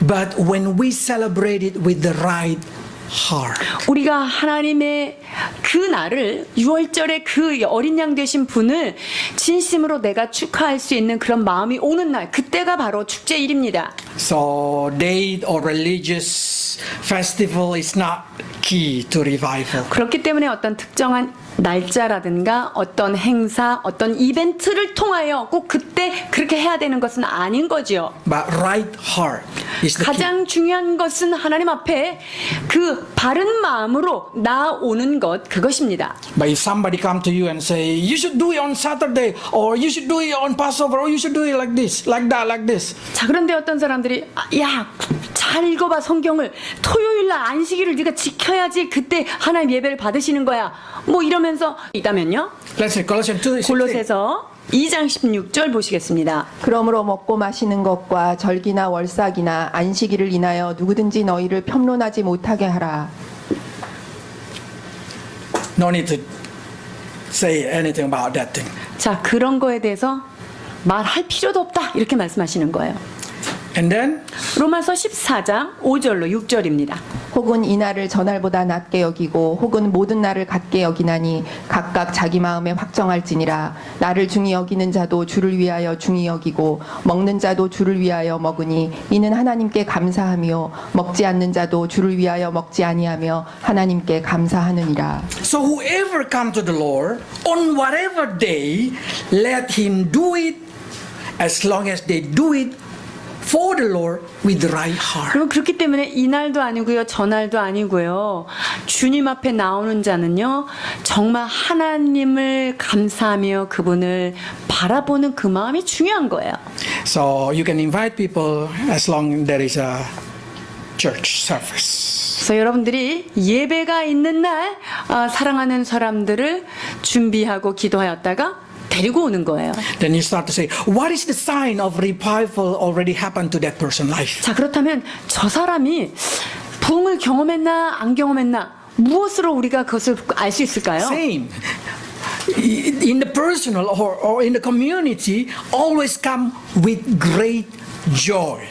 But when we celebrate it with the right heart.
우리가 하나님의 그 날을 6월절에 그 어린 양 되신 분을 진심으로 내가 축하할 수 있는 그런 마음이 오는 날, 그때가 바로 축제일입니다.
So date or religious festival is not key to revival.
그렇기 때문에 어떤 특정한 날짜라든가 어떤 행사, 어떤 이벤트를 통하여 꼭 그때 그렇게 해야 되는 것은 아닌 거지요.
But right heart is the key.
가장 중요한 것은 하나님 앞에 그 바른 마음으로 나오는 것, 그것입니다.
But if somebody come to you and say, you should do it on Saturday, or you should do it on Passover, or you should do it like this, like that, like this.
자, 그런데 어떤 사람들이 야, 잘 읽어봐 성경을. 토요일날 안식일을 네가 지켜야지 그때 하나님 예배를 받으시는 거야. 뭐 이러면서 있다면요.
Let's read Colossians 2:16.
골로새서 2장 16절 보시겠습니다.
그러므로 먹고 마시는 것과 절기나 월삭이나 안식일을 인하여 누구든지 너희를 평론하지 못하게 하라.
No need to say anything about that thing.
자, 그런 거에 대해서 말할 필요도 없다. 이렇게 말씀하시는 거예요.
And then
로마서 14장 5절로 6절입니다.
혹은 이 날을 전날보다 낮게 여기고 혹은 모든 날을 같게 여기나니 각각 자기 마음에 확정할지니라. 나를 중히 여기는 자도 주를 위하여 중히 여기고 먹는 자도 주를 위하여 먹으니 이는 하나님께 감사하며 먹지 않는 자도 주를 위하여 먹지 아니하며 하나님께 감사하느니라.
so whoever come to the Lord on whatever day, let him do it as long as they do it for the Lord with the right heart.
그럼 그렇기 때문에 이 날도 아니고요, 저날도 아니고요. 주님 앞에 나오는 자는요, 정말 하나님을 감사하며 그분을 바라보는 그 마음이 중요한 거예요.
So you can invite people as long there is a church service.
그래서 여러분들이 예배가 있는 날 사랑하는 사람들을 준비하고 기도하였다가 데리고 오는 거예요.
Then you start to say, what is the sign of revival already happened to that person's life?
자, 그렇다면 저 사람이 부흥을 경험했나 안 경험했나 무엇으로 우리가 그것을 알 수 있을까요?
Same. In the personal or in the community, always come with great joy.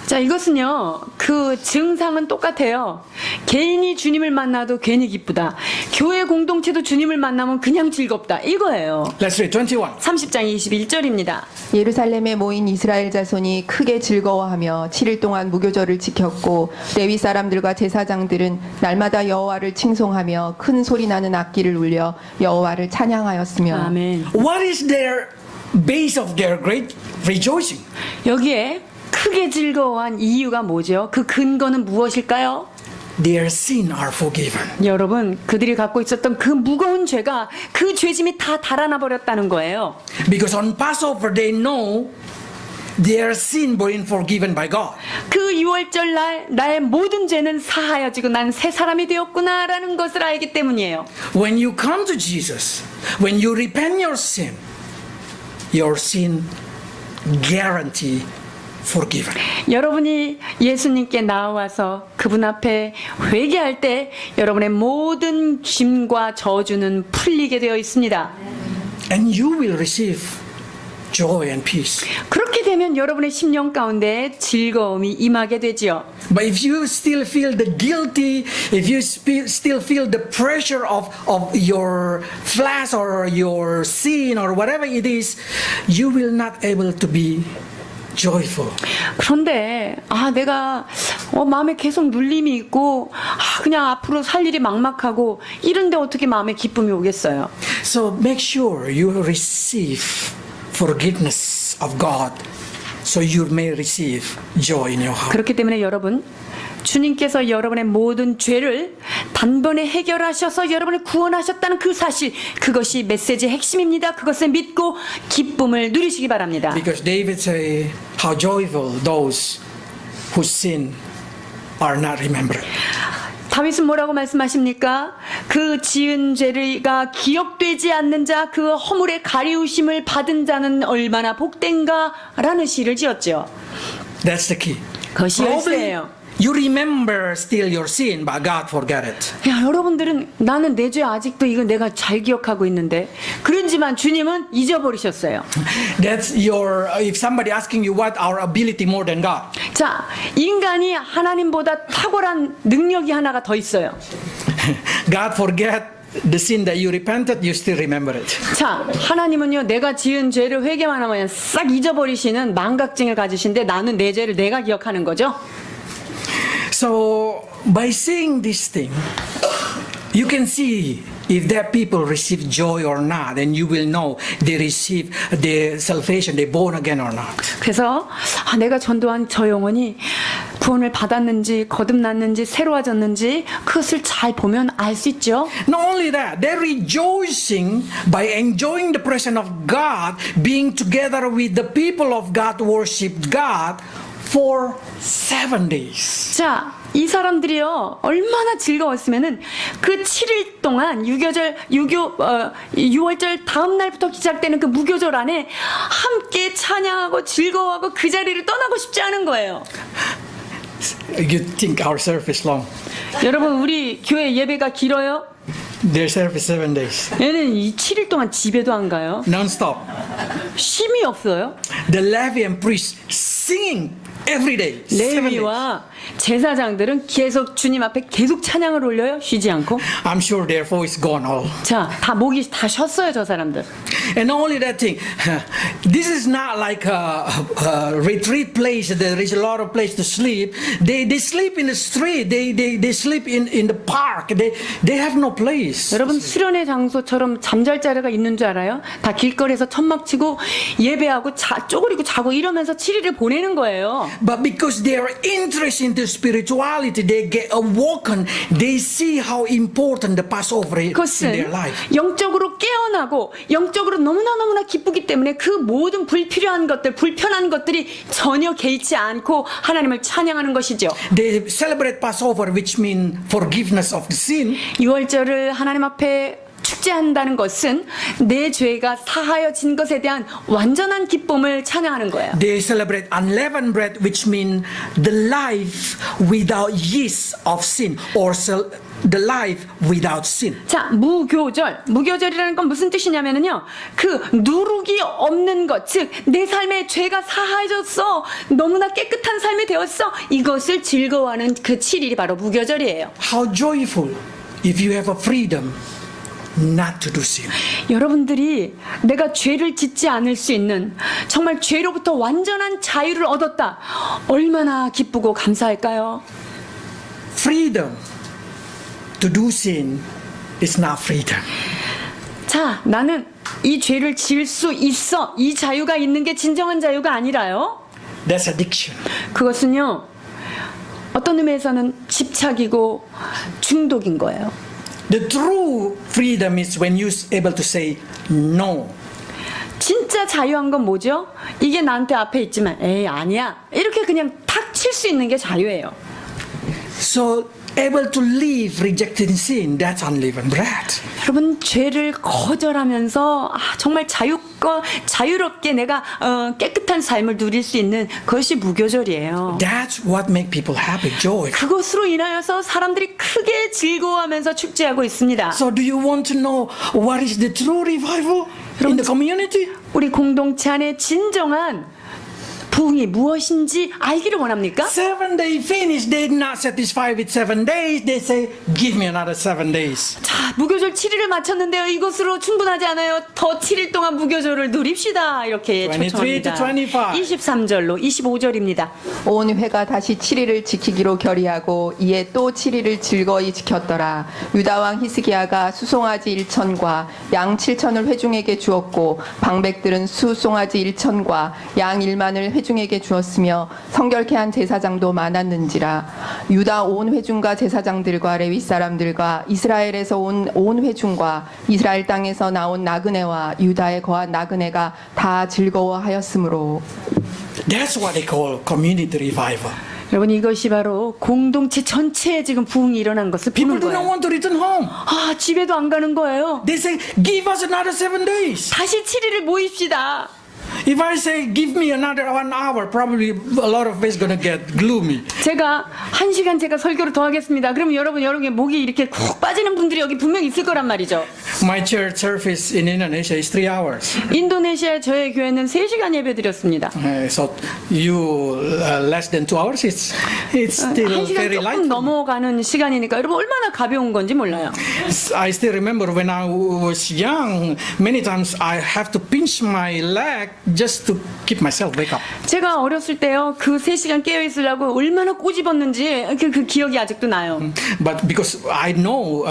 자, 이것은요, 그 증상은 똑같아요. 개인이 주님을 만나도 괜히 기쁘다. 교회 공동체도 주님을 만나면 그냥 즐겁다. 이거예요.
Let's read 21.
30장 21절입니다.
예루살렘에 모인 이스라엘 자손이 크게 즐거워하며 7일 동안 무교절을 지켰고 레위 사람들과 제사장들은 날마다 여호와를 칭송하며 큰 소리 나는 악기를 울려 여호와를 찬양하였으며.
아멘.
What is their base of their great rejoicing?
여기에 크게 즐거워한 이유가 뭐죠? 그 근거는 무엇일까요?
Their sin are forgiven.
여러분, 그들이 갖고 있었던 그 무거운 죄가 그 죄짐이 다 달아나 버렸다는 거예요.
Because on Passover they know their sin were forgiven by God.
그 6월절 날 나의 모든 죄는 사하여지고 난 새 사람이 되었구나라는 것을 알기 때문이에요.
When you come to Jesus, when you repent your sin guarantee forgiven.
여러분이 예수님께 나와서 그분 앞에 회개할 때 여러분의 모든 짐과 저주는 풀리게 되어 있습니다.
And you will receive joy and peace.
그렇게 되면 여러분의 심령 가운데 즐거움이 임하게 되지요.
But if you still feel the guilty, if you still feel the pressure of your flesh or your sin or whatever it is, you will not able to be joyful.
그런데 내가 마음에 계속 눌림이 있고 그냥 앞으로 살 일이 막막하고 이런데 어떻게 마음에 기쁨이 오겠어요?
So make sure you receive forgiveness of God so you may receive joy in your heart.
그렇기 때문에 여러분, 주님께서 여러분의 모든 죄를 단번에 해결하셔서 여러분을 구원하셨다는 그 사실, 그것이 메시지의 핵심입니다. 그것을 믿고 기쁨을 누리시기 바랍니다.
Because David say, how joyful those whose sin are not remembered.
다윗은 뭐라고 말씀하십니까? 그 지은 죄가 기억되지 않는 자, 그 허물의 가리우심을 받은 자는 얼마나 복된가 라는 시를 지었죠.
That's the key.
그것이 열쇠예요.
you remember still your sin, but God forget it.
야, 여러분들은 나는 내 죄 아직도 이거 내가 잘 기억하고 있는데 그런지만 주님은 잊어버리셨어요.
That's your, if somebody asking you what our ability more than God.
자, 인간이 하나님보다 탁월한 능력이 하나가 더 있어요.
God forget the sin that you repented, you still remember it.
자, 하나님은요, 내가 지은 죄를 회개만 하면 싹 잊어버리시는 망각증을 가지신데 나는 내 죄를 내가 기억하는 거죠.
So by seeing this thing, you can see if that people receive joy or not, and you will know they receive the salvation, they born again or not.
그래서 내가 전도한 저 영혼이 구원을 받았는지 거듭났는지 새로워졌는지 그것을 잘 보면 알 수 있죠.
Not only that, they're rejoicing by enjoying the presence of God, being together with the people of God, worship God for 7 days.
자, 이 사람들이요 얼마나 즐거웠으면은 그 7일 동안 유월절 다음 날부터 시작되는 그 무교절 안에 함께 찬양하고 즐거워하고 그 자리를 떠나고 싶지 않은 거예요.
You think our service long?
여러분, 우리 교회 예배가 길어요?
Their service 7 days,
얘는 이 7일 동안 집에도 안 가요.
non-stop.
쉼이 없어요.
The Levy and priests singing every day. 7 days.
레위와 제사장들은 계속 주님 앞에 계속 찬양을 올려요. 쉬지 않고.
I'm sure their voice gone all.
자, 다 목이 다 쉬었어요, 저 사람들.
And not only that thing, this is not like a retreat place. There is a lot of place to sleep. They sleep in the street. They sleep in the park. They have no place.
여러분, 수련의 장소처럼 잠잘 자리가 있는 줄 알아요? 다 길거리에서 천막 치고 예배하고 쪼그리고 자고 이러면서 7일을 보내는 거예요.
But because they are interested into spirituality, they get awoken. They see how important the Passover is in their
그것은
life.
영적으로 깨어나고 영적으로 너무나 기쁘기 때문에 그 모든 불필요한 것들, 불편한 것들이 전혀 개의치 않고 하나님을 찬양하는 것이죠.
They celebrate Passover, which means forgiveness of the sin.
6월절을 하나님 앞에 축제한다는 것은 내 죄가 사하여진 것에 대한 완전한 기쁨을 찬양하는 거예요.
They celebrate unleavened bread, which means the life without yeast of sin, or the life without sin.
자, 무교절이라는 건 무슨 뜻이냐면요, 그 누룩이 없는 것, 즉 내 삶에 죄가 사하여졌어, 너무나 깨끗한 삶이 되었어, 이것을 즐거워하는 그 7일이 바로 무교절이에요.
How joyful if you have a freedom not to do sin.
여러분들이 내가 죄를 짓지 않을 수 있는 정말 죄로부터 완전한 자유를 얻었다, 얼마나 기쁘고 감사할까요?
Freedom to do sin is not freedom.
자, 나는 이 죄를 지을 수 있어, 이 자유가 있는 게 진정한 자유가 아니라요,
That's addiction.
그것은요 어떤 의미에서는 집착이고 중독인 거예요.
The true freedom is when you're able to say no.
진짜 자유한 건 뭐죠? 이게 나한테 앞에 있지만 에이 아니야, 이렇게 그냥 탁 칠 수 있는 게 자유예요.
So able to live rejecting sin, that's unleavened bread.
여러분, 죄를 거절하면서 정말 자유롭게 내가 깨끗한 삶을 누릴 수 있는 그것이 무교절이에요.
That's what make people happy, joy.
그것으로 인하여서 사람들이 크게 즐거워하면서 축제하고 있습니다.
So do you want to know what is the true revival in the community?
우리 공동체 안에 진정한 부흥이 무엇인지 알기를 원합니까?
7 day finish, they're not satisfied with 7 days. They say, give me another 7 days.
자, 무교절 7일을 마쳤는데요, 이것으로 충분하지 않아요. 더 7일 동안 무교절을 누립시다, 이렇게
23
초청합니다.
to 25.
23절로 25절입니다.
온 회가 다시 7일을 지키기로 결의하고 이에 또 7일을 즐거이 지켰더라. 유다 왕 히스기야가 수송아지 1천과 양 7천을 회중에게 주었고 방백들은 수송아지 1천과 양 1만을 회중에게 주었으며 성결케 한 제사장도 많았는지라. 유다 온 회중과 제사장들과 레위 사람들과 이스라엘에서 온 회중과 이스라엘 땅에서 나온 나그네와 유다에 거한 나그네가 다 즐거워하였으므로.
That's what they call community revival.
여러분, 이것이 바로 공동체 전체에 지금 부흥이 일어난 것을
People
보는
do not
거예요.
want to return home.
집에도 안 가는 거예요.
They say, give us another 7 days.
다시 7일을 모입시다.
If I say give me another 1 hour, probably a lot of us gonna get gloomy.
제가 1시간 제가 설교를 더 하겠습니다. 그럼 여러분의 목이 이렇게 쿡 빠지는 분들이 여기 분명히 있을 거란 말이죠.
My church service in Indonesia is 3 hours.
인도네시아 저의 교회는 3시간 예배 드렸습니다.
So you less than 2 hours, it's still
1시간
very
조금
light.
넘어가는 시간이니까 여러분 얼마나 가벼운 건지 몰라요.
I still remember when I was young, many times I have to pinch my leg just to keep myself wake up.
제가 어렸을 때요, 그 3시간 깨어 있으려고 얼마나 꼬집었는지 그 기억이 아직도 나요.
But because I know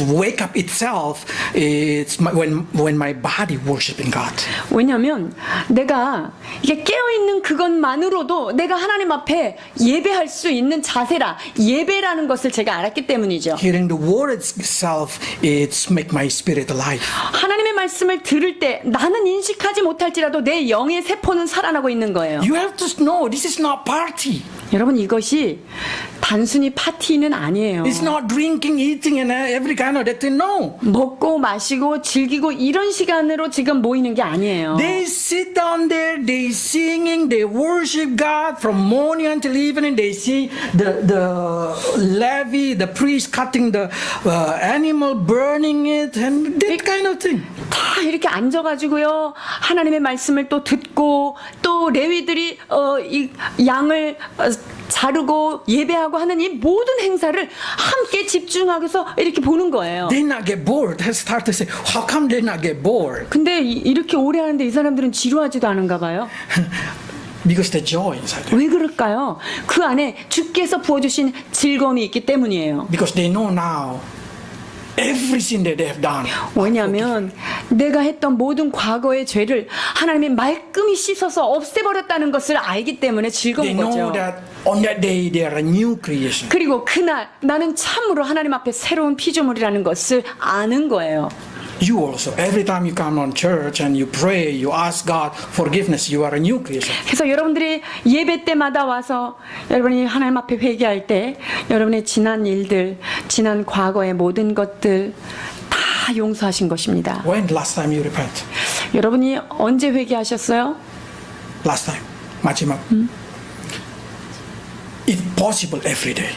wake up itself, it's when my body worshiping God.
왜냐하면 내가 이게 깨어 있는 그것만으로도 내가 하나님 앞에 예배할 수 있는 자세라, 예배라는 것을 제가 알았기 때문이죠.
Hearing the word itself, it's make my spirit alive.
하나님의 말씀을 들을 때 나는 인식하지 못할지라도 내 영의 세포는 살아나고 있는 거예요.
You have to know this is not party.
여러분 이것이 단순히 파티는 아니에요.
It's not drinking, eating, and every kind of that thing. No.
먹고 마시고 즐기고 이런 시간으로 지금 모이는 게 아니에요.
They sit down there, they singing, they worship God from morning until evening. They see the levy, the priest cutting the animal, burning it, and that kind of thing.
다 이렇게 앉아가지고요 하나님의 말씀을 또 듣고 또 레위들이 이 양을 자르고 예배하고 하는 이 모든 행사를 함께 집중하고서 이렇게 보는 거예요.
They not get bored. They start to say, how come they not get bored?
근데 이렇게 오래 하는데 이 사람들은 지루하지도 않은가 봐요.
Because the joy inside them.
왜 그럴까요? 그 안에 주께서 부어주신 즐거움이 있기 때문이에요.
Because they know now every sin that they have done.
왜냐하면 내가 했던 모든 과거의 죄를 하나님이 말끔히 씻어서 없애버렸다는 것을 알기 때문에
They
즐거운
know
거죠.
that on that day they are a new creation.
그리고 그날 나는 참으로 하나님 앞에 새로운 피조물이라는 것을 아는 거예요.
You also, every time you come on church and you pray, you ask God forgiveness, you are a new creation.
그래서 여러분들이 예배 때마다 와서 여러분이 하나님 앞에 회개할 때 여러분의 지난 일들, 지난 과거의 모든 것들 다 용서하신 것입니다.
When last time you repent?
여러분이 언제 회개하셨어요?
Last time. 마지막. It's possible every day.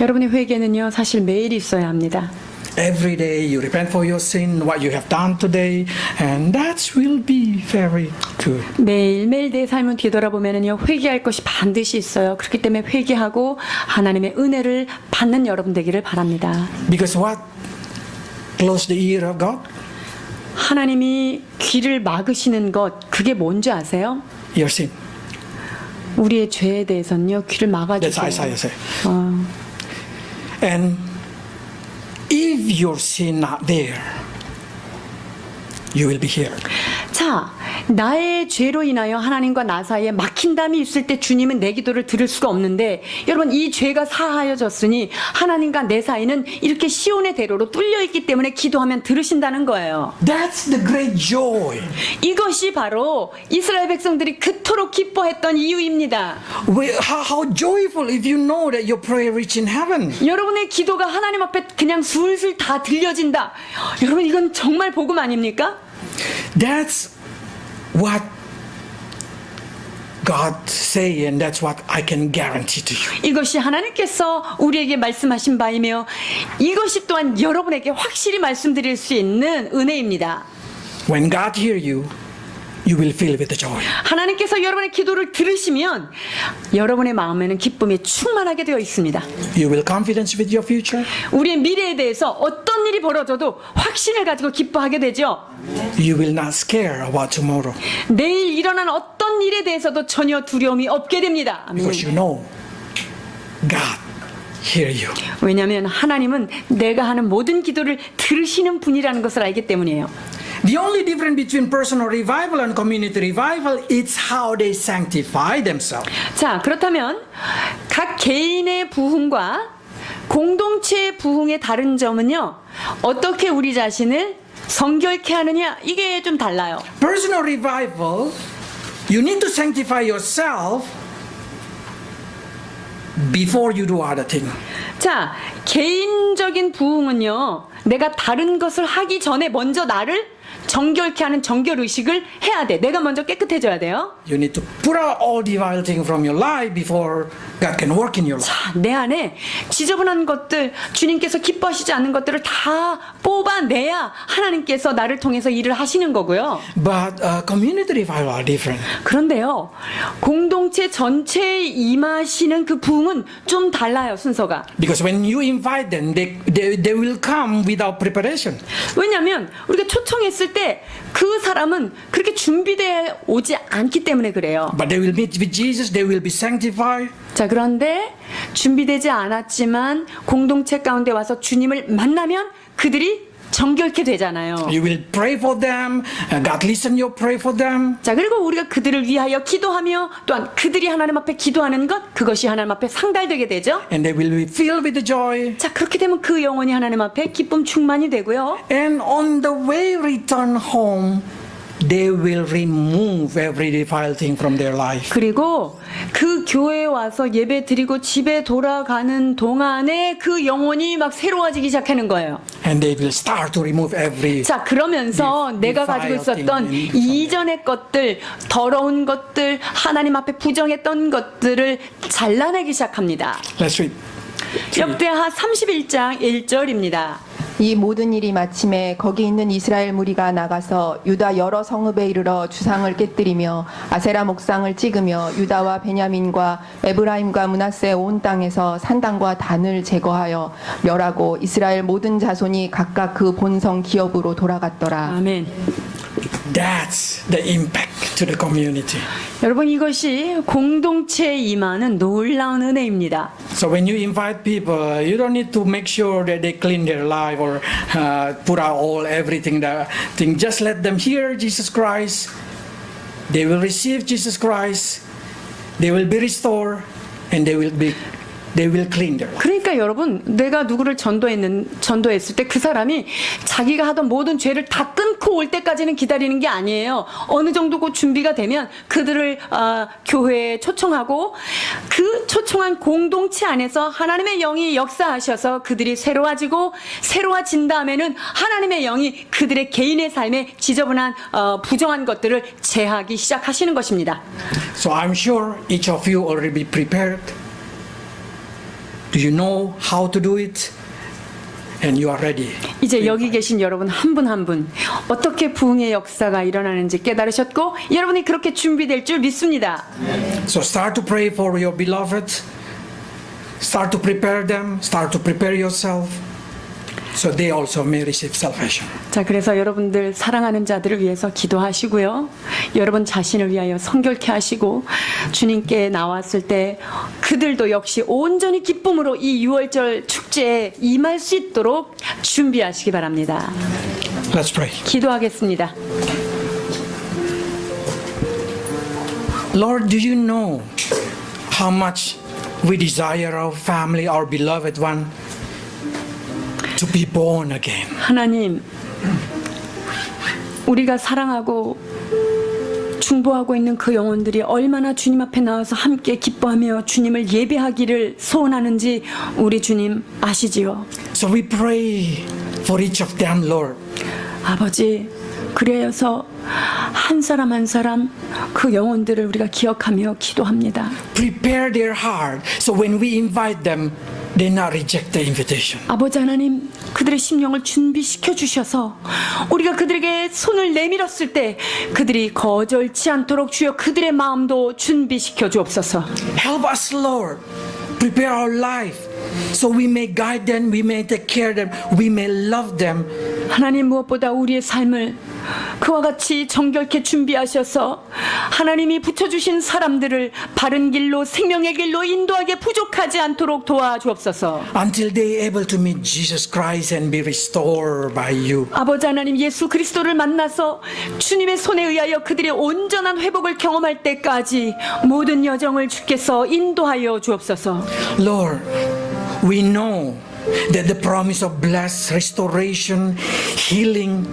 여러분의 회개는요 사실 매일 있어야 합니다.
Every day you repent for your sin, what you have done today, and that will be very good.
매일매일 내 삶을 뒤돌아보면요 회개할 것이 반드시 있어요. 그렇기 때문에 회개하고 하나님의 은혜를 받는 여러분 되기를 바랍니다.
Because what? Close the ear of God?
하나님이 귀를 막으시는 것 그게 뭔지 아세요?
Your sin.
우리의 죄에 대해서는요 귀를
That's
막아주세요.
Isaiah say. And if your sin not there, you will be here.
자, 나의 죄로 인하여 하나님과 나 사이에 막힌담이 있을 때 주님은 내 기도를 들을 수가 없는데 여러분 이 죄가 사하여졌으니 하나님과 내 사이는 이렇게 시온의 대로로 뚫려 있기 때문에 기도하면 들으신다는 거예요.
That's the great joy.
이것이 바로 이스라엘 백성들이 그토록 기뻐했던 이유입니다.
How joyful if you know that your prayer reach in heaven.
여러분의 기도가 하나님 앞에 그냥 술술 다 들려진다. 여러분 이건 정말 복음 아닙니까?
That's what God say, and that's what I can guarantee to you.
이것이 하나님께서 우리에게 말씀하신 바이며 이것이 또한 여러분에게 확실히 말씀드릴 수 있는 은혜입니다.
When God hear you, you will fill with the joy.
하나님께서 여러분의 기도를 들으시면 여러분의 마음에는 기쁨이 충만하게 되어 있습니다.
You will confidence with your future.
우리의 미래에 대해서 어떤 일이 벌어져도 확신을 가지고 기뻐하게 되죠.
You will not scare about tomorrow
내일 일어난 어떤 일에 대해서도 전혀 두려움이 없게 됩니다.
because you know God hear you.
왜냐하면 하나님은 내가 하는 모든 기도를 들으시는 분이라는 것을 알기 때문이에요.
The only difference between personal revival and community revival is how they sanctify themselves.
자, 그렇다면 각 개인의 부흥과 공동체의 부흥의 다른 점은요. 어떻게 우리 자신을 성결케 하느냐 이게 좀 달라요.
Personal revival, you need to sanctify yourself before you do other thing.
자, 개인적인 부흥은요. 내가 다른 것을 하기 전에 먼저 나를 정결케 하는 정결 의식을 해야 돼. 내가 먼저 깨끗해져야 돼요.
You need to put out all defiled things from your life before God can work in your life.
자, 내 안에 지저분한 것들, 주님께서 기뻐하시지 않는 것들을 다 뽑아내야 하나님께서 나를 통해서 일을 하시는 거고요.
But community revival are different.
그런데요, 공동체 전체에 임하시는 그 부흥은 좀 달라요, 순서가.
Because when you invite them, they will come without preparation.
왜냐하면 우리가 초청했을 때 그 사람은 그렇게 준비되어 오지 않기 때문에 그래요.
But they will meet with Jesus, they will be sanctified.
자, 그런데 준비되지 않았지만 공동체 가운데 와서 주님을 만나면 그들이 정결케 되잖아요.
You will pray for them. God listen you pray for them.
자, 그리고 우리가 그들을 위하여 기도하며 또한 그들이 하나님 앞에 기도하는 것, 그것이 하나님 앞에 상달되게 되죠.
And they will be filled with the joy.
자, 그렇게 되면 그 영혼이 하나님 앞에 기쁨 충만이 되고요.
And on the way return home, they will remove every defiled thing from their life.
그리고 그 교회에 와서 예배 드리고 집에 돌아가는 동안에 그 영혼이 막 새로워지기 시작하는 거예요.
And they will start to remove every.
자, 그러면서 내가 가지고 있었던 이전의 것들, 더러운 것들, 하나님 앞에 부정했던 것들을 잘라내기 시작합니다.
Let's read.
역대하 31장 1절입니다.
이 모든 일이 마침에 거기 있는 이스라엘 무리가 나가서 유다 여러 성읍에 이르러 주상을 깨뜨리며 아세라 목상을 찍으며 유다와 베냐민과 에브라임과 므낫세 온 땅에서 산당과 단을 제거하여 멸하고 이스라엘 모든 자손이 각각 그 본성 기업으로 돌아갔더라.
아멘.
That's the impact to the community.
여러분, 이것이 공동체에 임하는 놀라운 은혜입니다.
So when you invite people, you don't need to make sure that they clean their life or put out all everything that thing. Just let them hear Jesus Christ. They will receive Jesus Christ. They will be restored, and they will clean their life.
그러니까 여러분, 내가 누구를 전도했을 때 그 사람이 자기가 하던 모든 죄를 다 끊고 올 때까지는 기다리는 게 아니에요. 어느 정도 그 준비가 되면 그들을 교회에 초청하고 그 초청한 공동체 안에서 하나님의 영이 역사하셔서 그들이 새로워진 다음에는 하나님의 영이 그들의 개인의 삶에 지저분한 부정한 것들을 제하기 시작하시는 것입니다.
So I'm sure each of you already be prepared. Do you know how to do it? And you are ready.
이제 여기 계신 여러분 한 분 한 분 어떻게 부흥의 역사가 일어나는지 깨달으셨고 여러분이 그렇게 준비될 줄 믿습니다.
So start to pray for your beloved. Start to prepare them. Start to prepare yourself. So they also may receive salvation.
자, 그래서 여러분들 사랑하는 자들을 위해서 기도하시고요. 여러분 자신을 위하여 성결케 하시고 주님께 나왔을 때 그들도 역시 온전히 기쁨으로 이 6월절 축제에 임할 수 있도록 준비하시기 바랍니다.
Let's pray.
기도하겠습니다.
Lord, do you know how much we desire our family, our beloved one, to be born again?
하나님, 우리가 사랑하고 중보하고 있는 그 영혼들이 얼마나 주님 앞에 나와서 함께 기뻐하며 주님을 예배하기를 소원하는지 우리 주님 아시지요.
So we pray for each of them, Lord.
아버지, 그래서 한 사람 한 사람 그 영혼들을 우리가 기억하며 기도합니다.
Prepare their heart so when we invite them, they not reject the invitation.
아버지 하나님, 그들의 심령을 준비시켜 주셔서 우리가 그들에게 손을 내밀었을 때 그들이 거절치 않도록 주여 그들의 마음도 준비시켜 주옵소서.
Help us, Lord. Prepare our life so we may guide them, we may take care of them, we may love them.
하나님, 무엇보다 우리의 삶을 그와 같이 정결케 준비하셔서 하나님이 붙여주신 사람들을 바른 길로 생명의 길로 인도하게 부족하지 않도록 도와주옵소서.
Until they able to meet Jesus Christ and be restored by you.
아버지 하나님, 예수 그리스도를 만나서 주님의 손에 의하여 그들의 온전한 회복을 경험할 때까지 모든 여정을 주께서 인도하여 주옵소서.
Lord, we know that the promise of blessed restoration, healing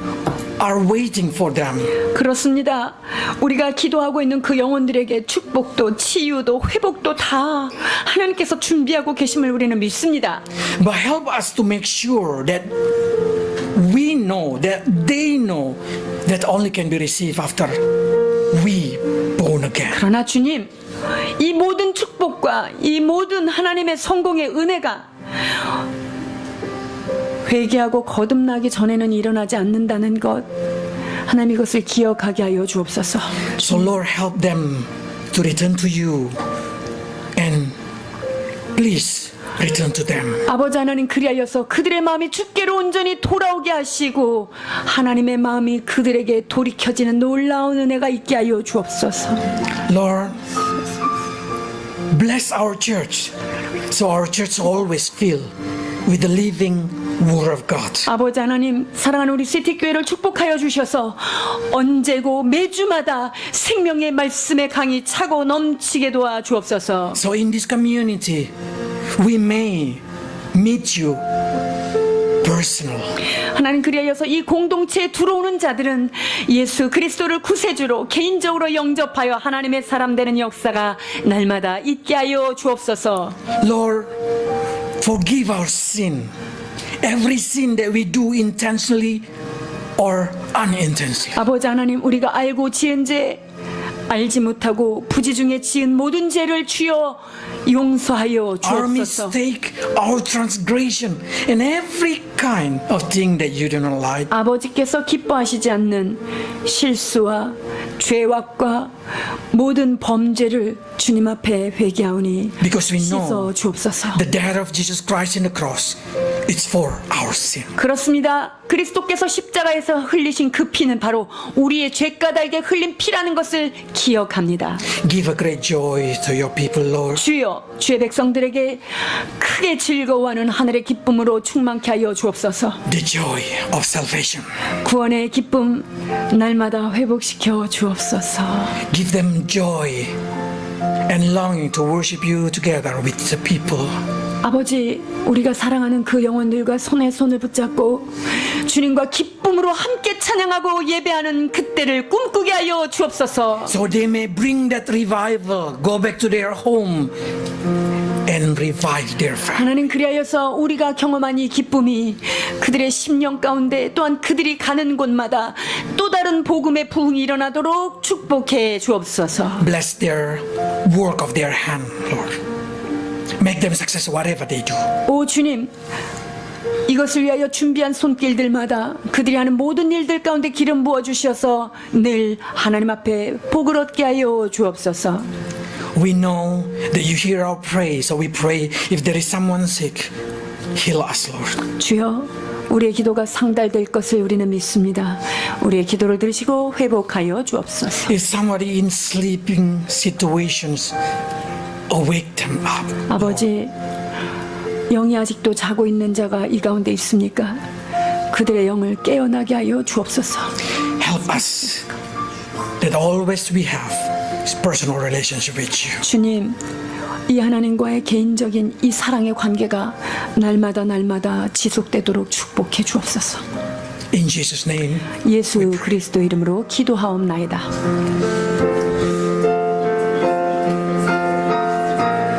are waiting for them.
그렇습니다. 우리가 기도하고 있는 그 영혼들에게 축복도 치유도 회복도 다 하나님께서 준비하고 계심을 우리는 믿습니다.
But help us to make sure that we know, that they know that only can be received after we born again.
그러나 주님, 이 모든 축복과 이 모든 하나님의 성공의 은혜가 회개하고 거듭나기 전에는 일어나지 않는다는 것, 하나님 이것을 기억하게 하여 주옵소서.
So Lord, help them to return to you, and please return to them.
아버지 하나님, 그리하여서 그들의 마음이 주께로 온전히 돌아오게 하시고 하나님의 마음이 그들에게 돌이켜지는 놀라운 은혜가 있게 하여 주옵소서.
Lord, bless our church, so our church always fill with the living Word of God.
아버지 하나님, 사랑하는 우리 시티교회를 축복하여 주셔서 언제고 매주마다 생명의 말씀의 강이 차고 넘치게 도와 주옵소서.
So in this community, we may meet you personal.
하나님, 그리하여서 이 공동체에 들어오는 자들은 예수 그리스도를 구세주로 개인적으로 영접하여 하나님의 사람 되는 역사가 날마다 있게 하여 주옵소서.
Lord, forgive our sin, every sin that we do intentionally or unintentionally.
아버지 하나님, 우리가 알고 지은 죄, 알지 못하고 부지 중에 지은 모든 죄를 주여 용서하여
Our
주옵소서.
mistake, our transgression, and every kind of thing that you do not like.
아버지께서 기뻐하시지 않는 실수와 죄악과 모든 범죄를 주님 앞에 회개하오니
Because we
씻어
know
주옵소서.
the death of Jesus Christ in the cross, it's for our sin.
그렇습니다. 그리스도께서 십자가에서 흘리신 그 피는 바로 우리의 죄가닥에 흘린 피라는 것을 기억합니다.
Give a great joy to your people, Lord.
주여, 주의 백성들에게 크게 즐거워하는 하늘의 기쁨으로 충만케 하여 주옵소서.
The joy of salvation.
구원의 기쁨 날마다 회복시켜 주옵소서.
Give them joy and longing to worship you together with the people.
아버지, 우리가 사랑하는 그 영혼들과 손에 손을 붙잡고 주님과 기쁨으로 함께 찬양하고 예배하는 그때를 꿈꾸게 하여 주옵소서.
So they may bring that revival, go back to their home and revive their family.
하나님, 그리하여서 우리가 경험한 이 기쁨이 그들의 심령 가운데 또한 그들이 가는 곳마다 또 다른 복음의 부흥이 일어나도록 축복해 주옵소서.
Bless their work of their hand, Lord. Make them success whatever they do.
오 주님, 이것을 위하여 준비한 손길들마다 그들이 하는 모든 일들 가운데 기름 부어 주셔서 늘 하나님 앞에 복을 얻게 하여 주옵소서.
We know that you hear our praise, so we pray if there is someone sick, heal us, Lord.
주여, 우리의 기도가 상달될 것을 우리는 믿습니다. 우리의 기도를 들으시고 회복하여 주옵소서.
If somebody in sleeping situations, awake them up.
아버지, 영이 아직도 자고 있는 자가 이 가운데 있습니까? 그들의 영을 깨어나게 하여 주옵소서.
Help us that always we have personal relationship with you.
주님, 이 하나님과의 개인적인 이 사랑의 관계가 날마다 지속되도록 축복해 주옵소서.
In Jesus' name.
예수 그리스도 이름으로 기도하옵나이다.